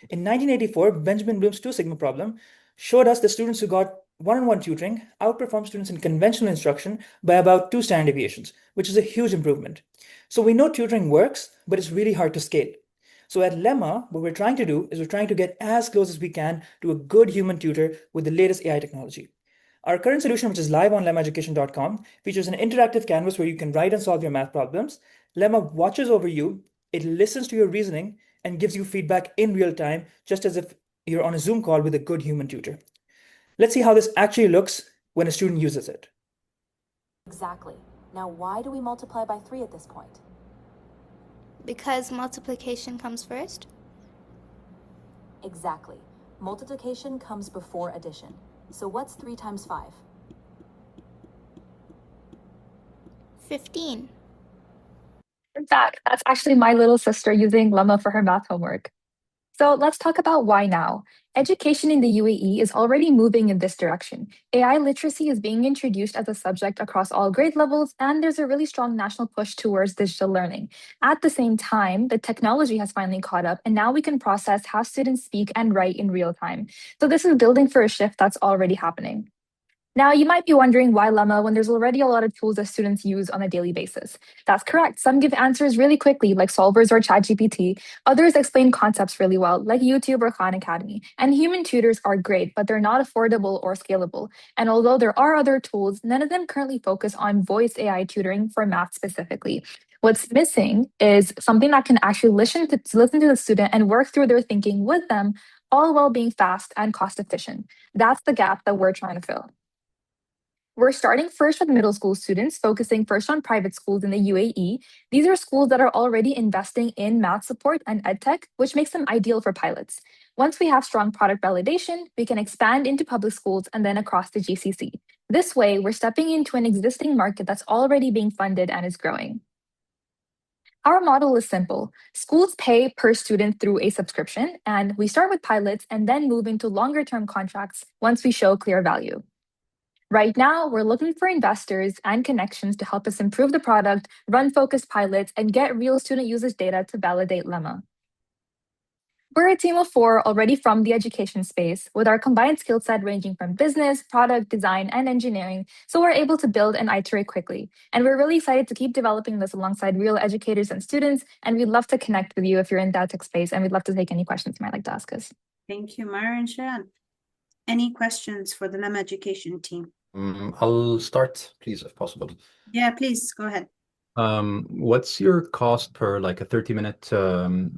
S5: In 1984, Benjamin Bloom's 2 sigma problem showed us that students who got one-on-one tutoring outperformed students in conventional instruction by about 2 standard deviations, which is a huge improvement. So we know tutoring works, but it's really hard to scale. So at Lemma, what we're trying to do is we're trying to get as close as we can to a good human tutor with the latest AI technology. Our current solution, which is live on lemmaeducation.com, features an interactive canvas where you can write and solve your math problems. Lemma watches over you, it listens to your reasoning, and gives you feedback in real time, just as if you're on a Zoom call with a good human tutor. Let's see how this actually looks when a student uses it.
S9: Exactly. Now, why do we multiply by 3 at this point?
S23: Because multiplication comes first?
S9: Exactly. Multiplication comes before addition. So what's 3 times 5?
S11: 15.
S19: In fact, that's actually my little sister using Llama for her math homework. So let's talk about why now. Education in the UAE is already moving in this direction. AI literacy is being introduced as a subject across all grade levels, and there's a really strong national push towards digital learning. At the same time, the technology has finally caught up, and now we can process how students speak and write in real time. So this is building for a shift that's already happening. Now, you might be wondering why Lemma when there's already a lot of tools that students use on a daily basis. That's correct. Some give answers really quickly, like Solvers or ChatGPT. Others explain concepts really well, like YouTube or Khan Academy. And human tutors are great, but they're not affordable or scalable. And although there are other tools, none of them currently focus on voice AI tutoring for math specifically. What's missing is something that can actually listen to the student and work through their thinking with them, all while being fast and cost efficient. That's the gap that we're trying to fill. We're starting first with middle school students, focusing first on private schools in the UAE. These are schools that are already investing in math support and EdTech, which makes them ideal for pilots. Once we have strong product validation, we can expand into public schools and then across the GCC. This way, we're stepping into an existing market that's already being funded and is growing. Our model is simple. Schools pay per student through a subscription, and we start with pilots and then move into longer-term contracts once we show clear value. Right now, we're looking for investors and connections to help us improve the product, run focused pilots, and get real student usage data to validate Lemma. We're a team of 4 already from the education space, with our combined skill set ranging from business, product, design, and engineering, so we're able to build and iterate quickly. And we're really excited to keep developing this alongside real educators and students, and we'd love to connect with you if you're in that tech space, and we'd love to take any questions you might like to ask us.
S4: Thank you, Mara and Sharon. Any questions for the Lemma education team?
S7: I'll start, please, if possible.
S4: Yeah, please go ahead.
S7: What's your cost per like a 30-minute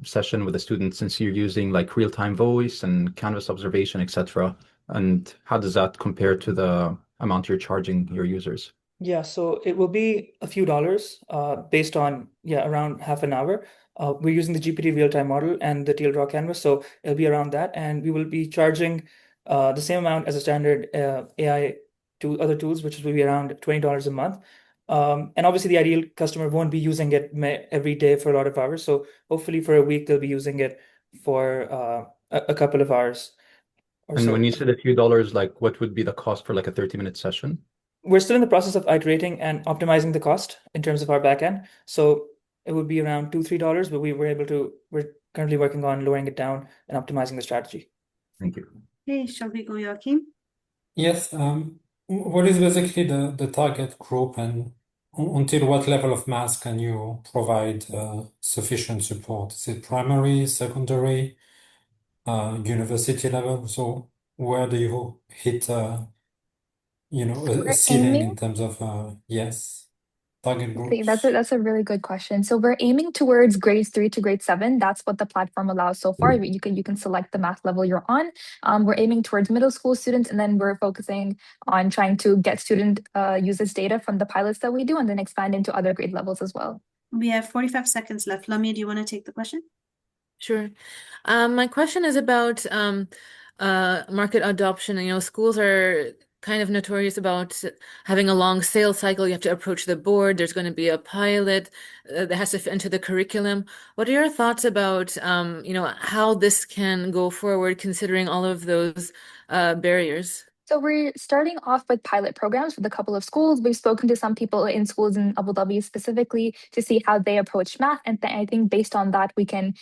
S7: session with a student, since you're using like real-time voice and Canvas observation, etc.? And how does that compare to the amount you're charging your users?
S5: Yeah, so it will be a few dollars based on, around half an hour. We're using the GPT real-time model and the Teal Draw Canvas, so it'll be around that. And we will be charging the same amount as a standard AI to other tools, which will be around $20 a month. And obviously the ideal customer won't be using it every day for a lot of hours. So hopefully for a week, they'll be using it for a couple of hours or
S7: And
S5: so.
S7: when you said a few dollars, like what would be the cost for like a 30-minute session?
S5: We're still in the process of iterating and optimizing the cost in terms of our backend. So it would be around $2-3, but we're currently working on lowering it down and optimizing the strategy.
S7: Thank you.
S4: Okay, shall we go, Joachim?
S8: Yes. What is basically the target group, and until what level of mass can you provide sufficient support? Is it primary, secondary, university level? So where do you hit a
S19: We're
S8: ceiling
S19: aiming
S8: in terms of target groups?
S19: That's a really good question. So we're aiming towards grades 3 to grade 7. That's what the platform allows so far. You can select the math level you're on. We're aiming towards middle school students, and then we're focusing on trying to get student usage data from the pilots that we do, and then expand into other grade levels as well.
S4: We have 45 seconds left. Lamia, do you want to take the question?
S3: Sure. My question is about market adoption. Schools are kind of notorious about having a long sales cycle. You have to approach the board. There's going to be a pilot that has to fit into the curriculum. What are your thoughts about, how this can go forward considering all of those barriers?
S19: So we're starting off with pilot programs with a couple of schools. We've spoken to some people in schools in Abu Dhabi specifically to see how they approach math. And I think based on that, we can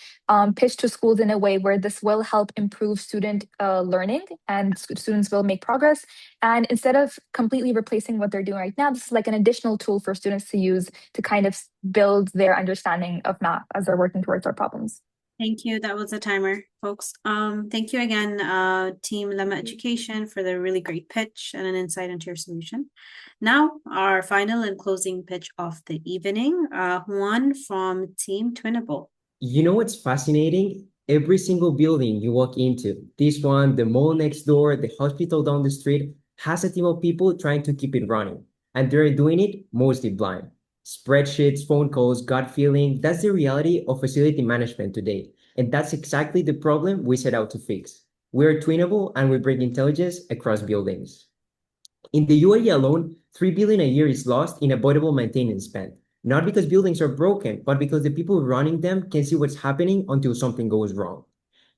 S19: pitch to schools in a way where this will help improve student learning, and students will make progress. And instead of completely replacing what they're doing right now, this is like an additional tool for students to use to kind of build their understanding of math as they're working towards our problems.
S4: Thank you. That was a timer, folks. Thank you again, Team Lemma Education, for the really great pitch and an insight into your solution. Now, our final and closing pitch of the evening, Juan from Team Twinnable.
S12: You know what's fascinating? Every single building you walk into, this one, the mall next door, the hospital down the street, has a team of people trying to keep it running. And they're doing it mostly blind. Spreadsheets, phone calls, gut feeling, that's the reality of facility management today. And that's exactly the problem we set out to fix. We're tunable and we bring intelligence across buildings. In the UAE alone, 3 billion a year is lost in avoidable maintenance spend. Not because buildings are broken, but because the people running them can see what's happening until something goes wrong.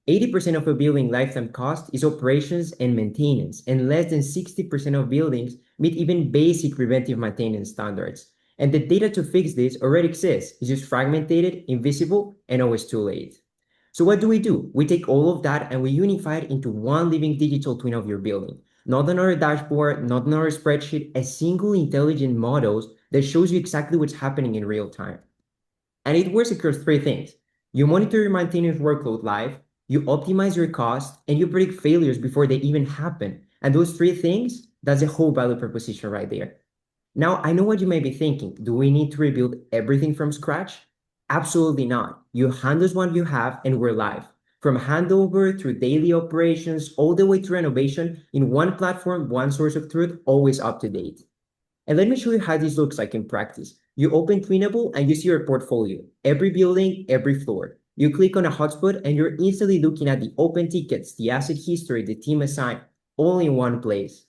S12: 80% of a building lifetime cost is operations and maintenance, and less than 60% of buildings meet even basic preventive maintenance standards. And the data to fix this already exists. It's just fragmented, invisible, and always too late. So what do? We take all of that and we unify it into one living digital twin of your building. Not another dashboard, not another spreadsheet, a single intelligent model that shows you exactly what's happening in real time. And it works across three things. You monitor your maintenance workload live, you optimize your cost, and you predict failures before they even happen. And those three things, that's a whole value proposition right there. Now, I know what you may be thinking. Do we need to rebuild everything from scratch? Absolutely not. You handle what you have and we're live. From handover through daily operations, all the way to renovation in one platform, one source of truth, always up to date. And let me show you how this looks like in practice. You open Twinable and you see your portfolio, every building, every floor. You click on a hotspot and you're instantly looking at the open tickets, the asset history, the team assigned, all in one place.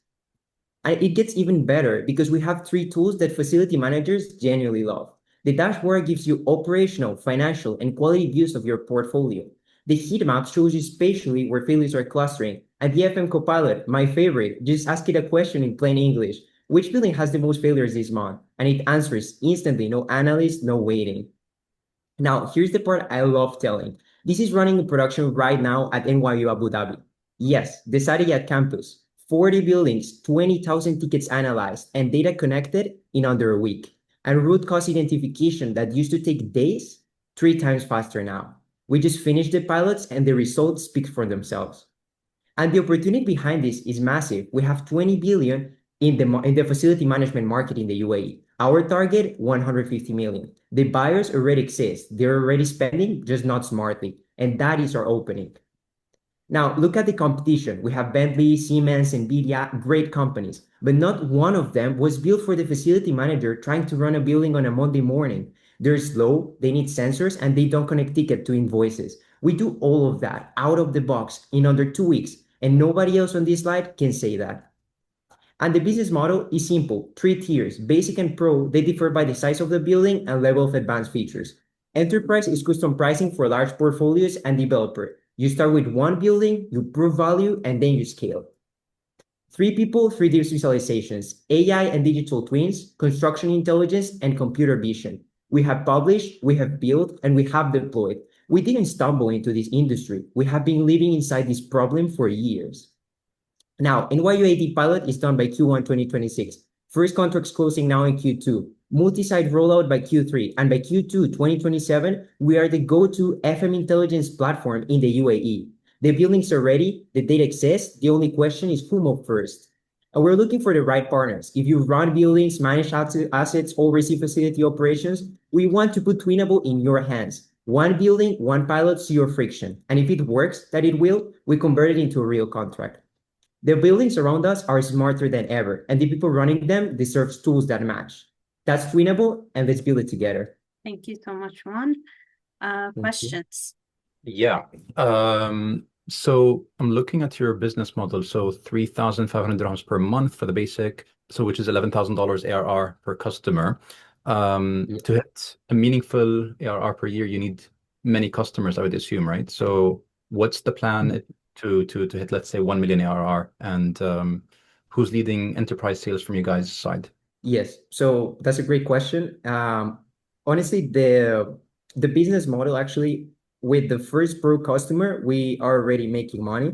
S12: And it gets even better because we have three tools that facility managers genuinely love. The dashboard gives you operational, financial, and quality views of your portfolio. The heat map shows you spatially where failures are clustering. And the FM Copilot, my favorite, just ask it a question in plain English. Which building has the most failures this month? And it answers instantly, no analyst, no waiting. Now, here's the part I love telling. This is running in production right now at NYU Abu Dhabi. Yes, the startAD campus. 40 buildings, 20,000 tickets analyzed, and data connected in under a week. And root cause identification that used to take days, 3 times faster now. We just finished the pilots and the results speak for themselves. And the opportunity behind this is massive. We have 20 billion in the facility management market in the UAE. Our target, 150 million. The buyers already exist. They're already spending, just not smartly. And that is our opening. Now, look at the competition. We have Bentley, Siemens, Nvidia, great companies, but not one of them was built for the facility manager trying to run a building on a Monday morning. They're slow, they need sensors, and they don't connect ticket to invoices. We do all of that out of the box in under 2 weeks, and nobody else on this slide can say that. And the business model is simple, 3 tiers, basic and pro. They differ by the size of the building and level of advanced features. Enterprise is custom pricing for large portfolios and developer. You start with one building, you prove value, and then you scale. 3 people, 3D visualizations, AI and digital twins, construction intelligence, and computer vision. We have published, we have built, and we have deployed. We didn't stumble into this industry. We have been living inside this problem for years. Now, NYUAD pilot is done by Q1 2026. First contracts closing now in Q2. Multi-site rollout by Q3. And by Q2 2027, we are the go-to FM intelligence platform in the UAE. The buildings are ready. The data exists. The only question is who moved first. And we're looking for the right partners. If you run buildings, manage assets, oversee facility operations, we want to put Twinable in your hands. One building, one pilot, zero friction. And if it works, that it will, we convert it into a real contract. The buildings around us are smarter than ever, and the people running them deserve tools that match. That's Twinable, and let's build it together.
S4: Thank you so much, Juan. Questions?
S7: Yeah. So I'm looking at your business model. So 3,500 dirhams per month for the basic, so which is $11,000 ARR per customer. To hit a meaningful ARR per year, you need many customers, I would assume, right? So what's the plan to hit, let's say, 1 million ARR, and who's leading enterprise sales from you guys' side?
S12: Yes, so that's a great question. Honestly, the business model actually with the first pro customer, we are already making money.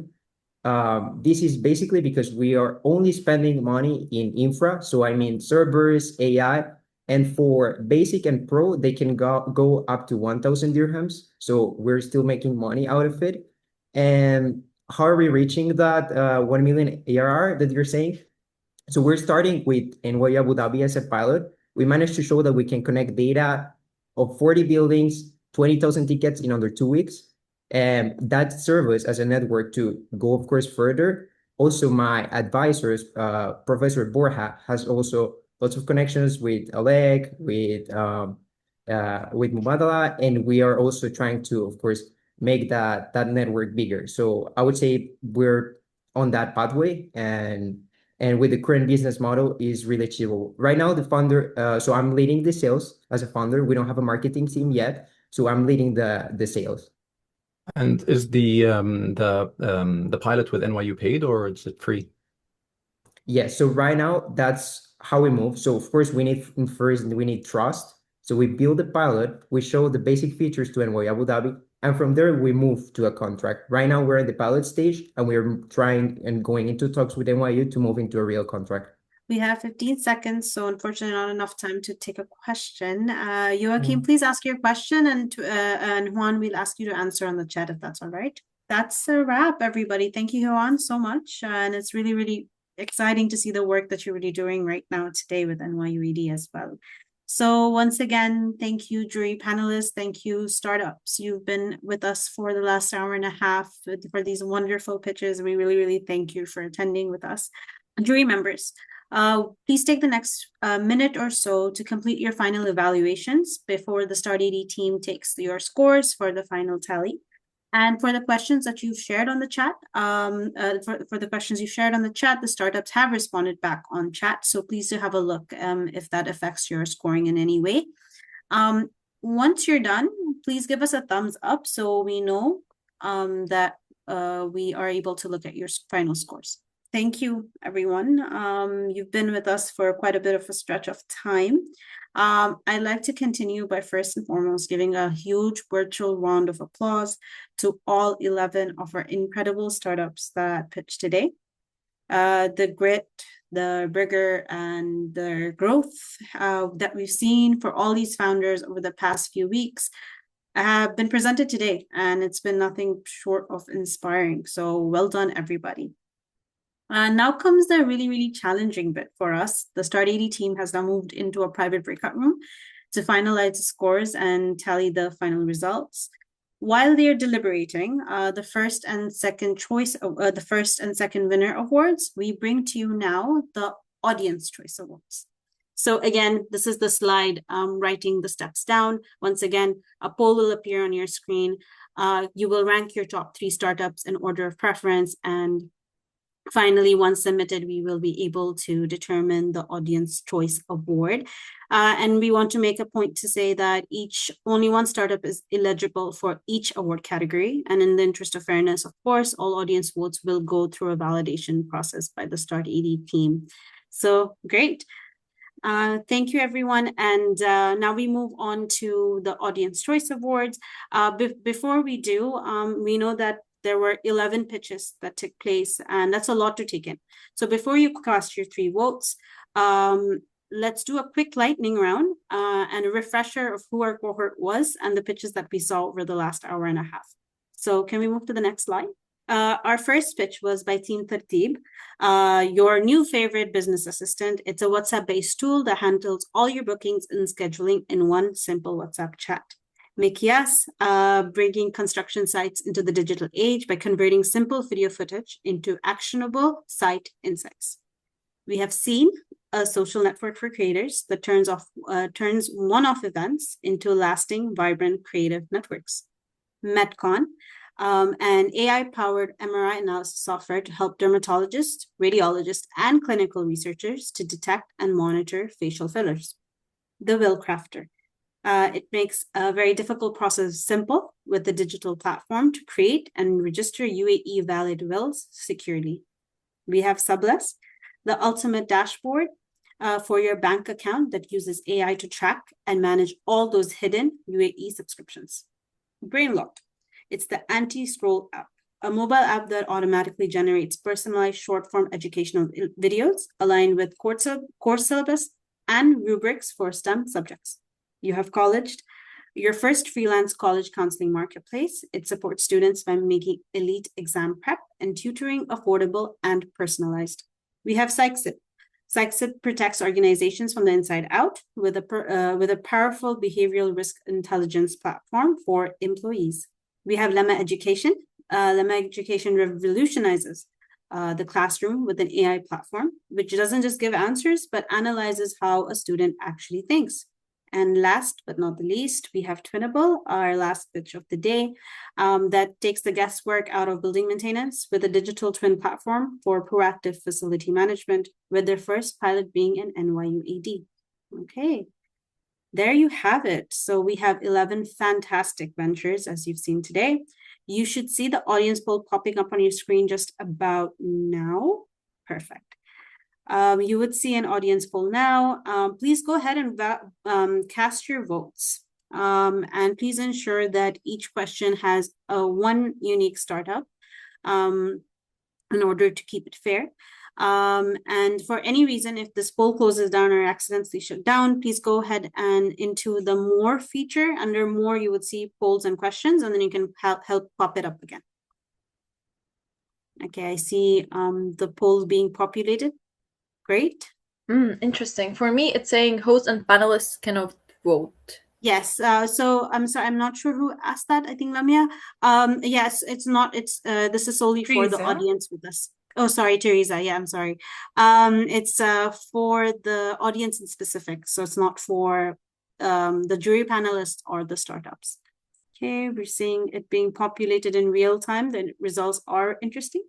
S12: This is basically because we are only spending money in infra. So I mean servers, AI, and for basic and pro, they can go up to 1,000 dirhams. So we're still making money out of it. And how are we reaching that 1 million ARR that you're saying? So we're starting with NYU Abu Dhabi as a pilot. We managed to show that we can connect data of 40 buildings, 20,000 tickets in under 2 weeks. And that serves as a network to go, of course, further. Also, my advisors, Professor Borja, has also lots of connections with Alec, with Mubadala, and we are also trying to, of course, make that network bigger. So I would say we're on that pathway, and with the current business model is really achievable. Right now, the founder, so I'm leading the sales as a founder. We don't have a marketing team yet, so I'm leading the sales.
S7: And is the pilot with NYU paid or is it free?
S12: Yes, so right now that's how we move. So of course we need trust. So we build the pilot, we show the basic features to NYU Abu Dhabi, and from there we move to a contract. Right now we're in the pilot stage and we're trying and going into talks with NYU to move into a real contract.
S4: We have 15 seconds, so unfortunately not enough time to take a question. Joachim, please ask your question, and Juan will ask you to answer on the chat if that's all right. That's a wrap, everybody. Thank you, Juan, so much. And it's really, really exciting to see the work that you're really doing right now today with NYUAD as well. So once again, thank you, jury panelists. Thank you, startups. You've been with us for the last hour and a half for these wonderful pitches. We really, really thank you for attending with us. Jury members, please take the next minute or so to complete your final evaluations before the startAD team takes your scores for the final tally. And for the questions that you've shared on the chat, for the questions you shared on the chat, the startups have responded back on chat. So please do have a look if that affects your scoring in any way. Once you're done, please give us a thumbs up so we know that we are able to look at your final scores. Thank you, everyone. You've been with us for quite a bit of a stretch of time. I'd like to continue by first and foremost giving a huge virtual round of applause to all 11 of our incredible startups that pitched today. The grit, the rigor, and the growth that we've seen for all these founders over the past few weeks have been presented today, and it's been nothing short of inspiring. So well done, everybody. Now comes the really, really challenging bit for us. The startAD team has now moved into a private breakout room to finalize the scores and tally the final results. While they're deliberating, the first and second winner awards, we bring to you now the Audience Choice Awards. So again, this is the slide writing the steps down. Once again, a poll will appear on your screen. You will rank your top 3 startups in order of preference, and finally, once submitted, we will be able to determine the Audience Choice Award. And we want to make a point to say that only one startup is eligible for each award category. And in the interest of fairness, of course, all audience votes will go through a validation process by the startAD team. So great. Thank you, everyone. And now we move on to the Audience Choice Awards. Before we do, we know that there were 11 pitches that took place, and that's a lot to take in. So before you cast your 3 votes, let's do a quick lightning round and a refresher of who our cohort was and the pitches that we saw over the last hour and a half. So can we move to the next slide? Our first pitch was by Team Tartib, your new favorite business assistant. It's a WhatsApp-based tool that handles all your bookings and scheduling in one simple WhatsApp chat. Mikyas, bringing construction sites into the digital age by converting simple video footage into actionable site insights. We have seen a social network for creators that turns one-off events into lasting, vibrant, creative networks. Metcon, an AI-powered MRI analysis software to help dermatologists, radiologists, and clinical researchers to detect and monitor facial fillers. The Will Crafter. It makes a very difficult process simple with the digital platform to create and register UAE valid wills securely. We have Subless, the ultimate dashboard for your bank account that uses AI to track and manage all those hidden UAE subscriptions. Brainlocked, it's the anti-scroll app, a mobile app that automatically generates personalized short-form educational videos aligned with course syllabus and rubrics for STEM subjects. You have Colleged, your first freelance college counseling marketplace. It supports students by making elite exam prep and tutoring affordable and personalized. We have Psychsit. Psychsit protects organizations from the inside out with a powerful behavioral risk intelligence platform for employees. We have Lemma Education. Lemma Education revolutionizes the classroom with an AI platform, which doesn't just give answers, but analyzes how a student actually thinks. And last but not the least, we have Twinnable, our last pitch of the day, that takes the guesswork out of building maintenance with a digital twin platform for proactive facility management, with their first pilot being in NYUAD. Okay, there you have it. So we have 11 fantastic ventures, as you've seen today. You should see the audience poll popping up on your screen just about now. Perfect. You would see an audience poll now. Please go ahead and cast your votes. And please ensure that each question has one unique startup in order to keep it fair. And for any reason, if this poll closes down or accidentally shut down, please go ahead and into the More feature. Under More, you would see polls and questions, and then you can help pop it up again. Okay, I see the polls being populated. Great.
S15: Interesting. For me, it's saying hosts and panelists cannot vote.
S4: Yes. So I'm sorry, I'm not sure who asked that. I think Lamia. Yes, it's not. It's this is solely for the
S3: Teresa?
S4: audience with us. Oh, sorry, Teresa. Yeah, I'm sorry. It's for the audience in specific. So it's not for the jury panelists or the startups. Okay, we're seeing it being populated in real time. The results are interesting.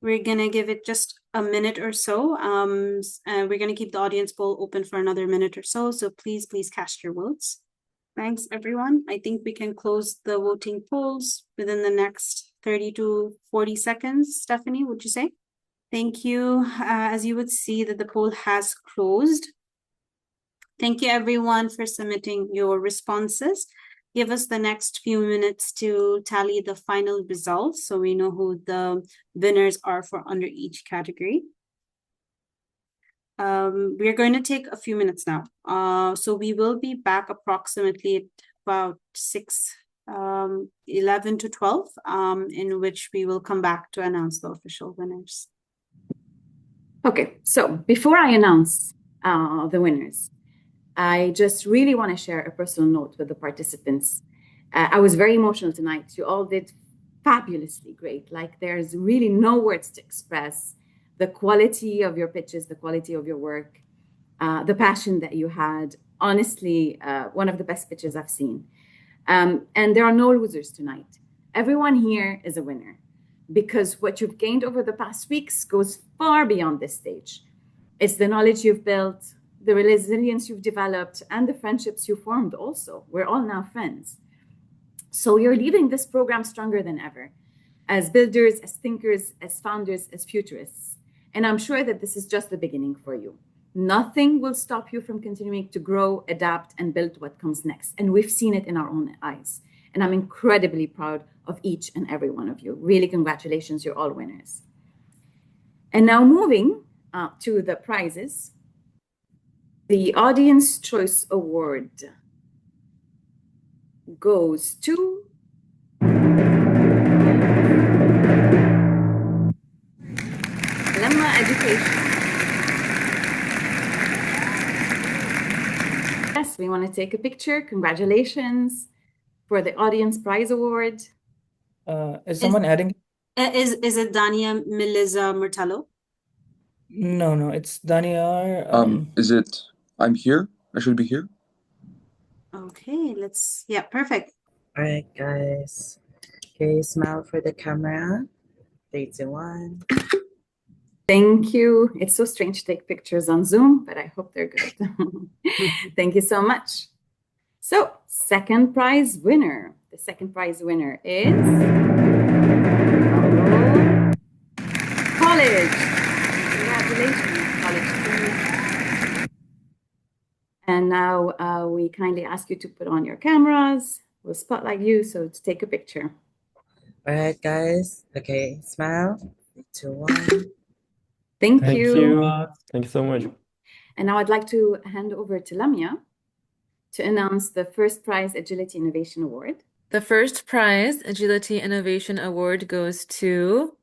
S4: We're gonna give it just a minute or so. And we're gonna keep the audience poll open for another minute or so. So please cast your votes. Thanks, everyone. I think we can close the voting polls within the next 30 to 40 seconds. Stephanie, would you say? Thank you. As you would see that the poll has closed. Thank you, everyone, for submitting your responses. Give us the next few minutes to tally the final results so we know who the winners are for under each category. We're going to take a few minutes now. So we will be back approximately at about 11 to 12, in which we will come back to announce the official winners.
S11: Okay, so before I announce the winners, I just really want to share a personal note with the participants. I was very emotional tonight. You all did fabulously great. Like, there's really no words to express the quality of your pitches, the quality of your work, the passion that you had. Honestly, one of the best pitches I've seen. And there are no losers tonight. Everyone here is a winner, because what you've gained over the past weeks goes far beyond this stage. It's the knowledge you've built, the resilience you've developed, and the friendships you formed also. We're all now friends. So you're leaving this program stronger than ever, as builders, as thinkers, as founders, as futurists. And I'm sure that this is just the beginning for you. Nothing will stop you from continuing to grow, adapt, and build what comes next. And we've seen it in our own eyes. And I'm incredibly proud of each and every one of you. Really, congratulations, you're all winners. And now moving to the prizes. The Audience Choice Award goes to Lemma Education. Yes, we want to take a picture. Congratulations for the Audience Prize Award.
S5: Is someone adding?
S4: Is it Dania Melissa Murtalo?
S5: No, it's Daniar.
S13: Is it? I'm here. I should be here.
S4: Okay, yeah, perfect.
S23: All right, guys. Okay, smile for the camera. 3, 2, 1.
S11: Thank you. It's so strange to take pictures on Zoom, but I hope they're good. Thank you so much. So, second prize winner. The second prize winner is College. Congratulations, College team. And now we kindly ask you to put on your cameras. We'll spotlight you, so to take a picture.
S23: All right, guys. Okay, smile. 3, 2, 1.
S11: Thank
S2: Thank
S11: you.
S2: you. Thank you so much.
S11: And now I'd like to hand over to Lamia to announce the first prize Agility Innovation Award.
S3: The first prize, Agility Innovation Award, goes to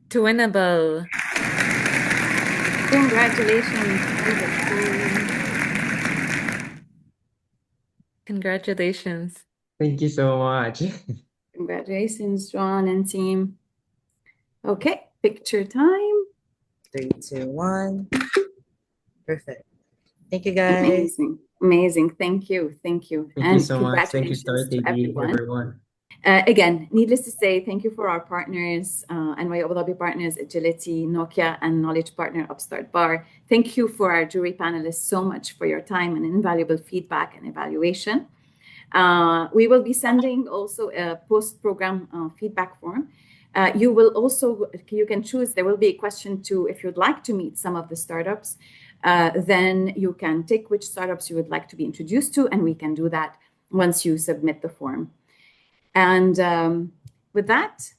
S3: Twinnable.
S11: Congratulations.
S3: Congratulations.
S12: Thank you so much.
S11: Congratulations, John and team. Okay, picture time.
S23: 3, 2, 1. Perfect. Thank you, guys.
S11: Amazing. Amazing. Thank you. Thank you.
S12: Thank you
S11: And
S12: so much. Thank you,
S11: congratulations to
S12: startAD,
S11: everyone.
S12: everyone.
S11: Again, needless to say, thank you for our partners, NYU Abu Dhabi partners, Agility, Nokia, and knowledge partner Upstart Bar. Thank you for our jury panelists so much for your time and invaluable feedback and evaluation. We will be sending also a post-program feedback form. You can choose, there will be a question to, if you'd like to meet some of the startups, then you can take which startups you would like to be introduced to, and we can do that once you submit the form. And with that,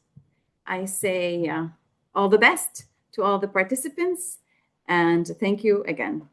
S11: I say all the best to all the participants, and thank you again.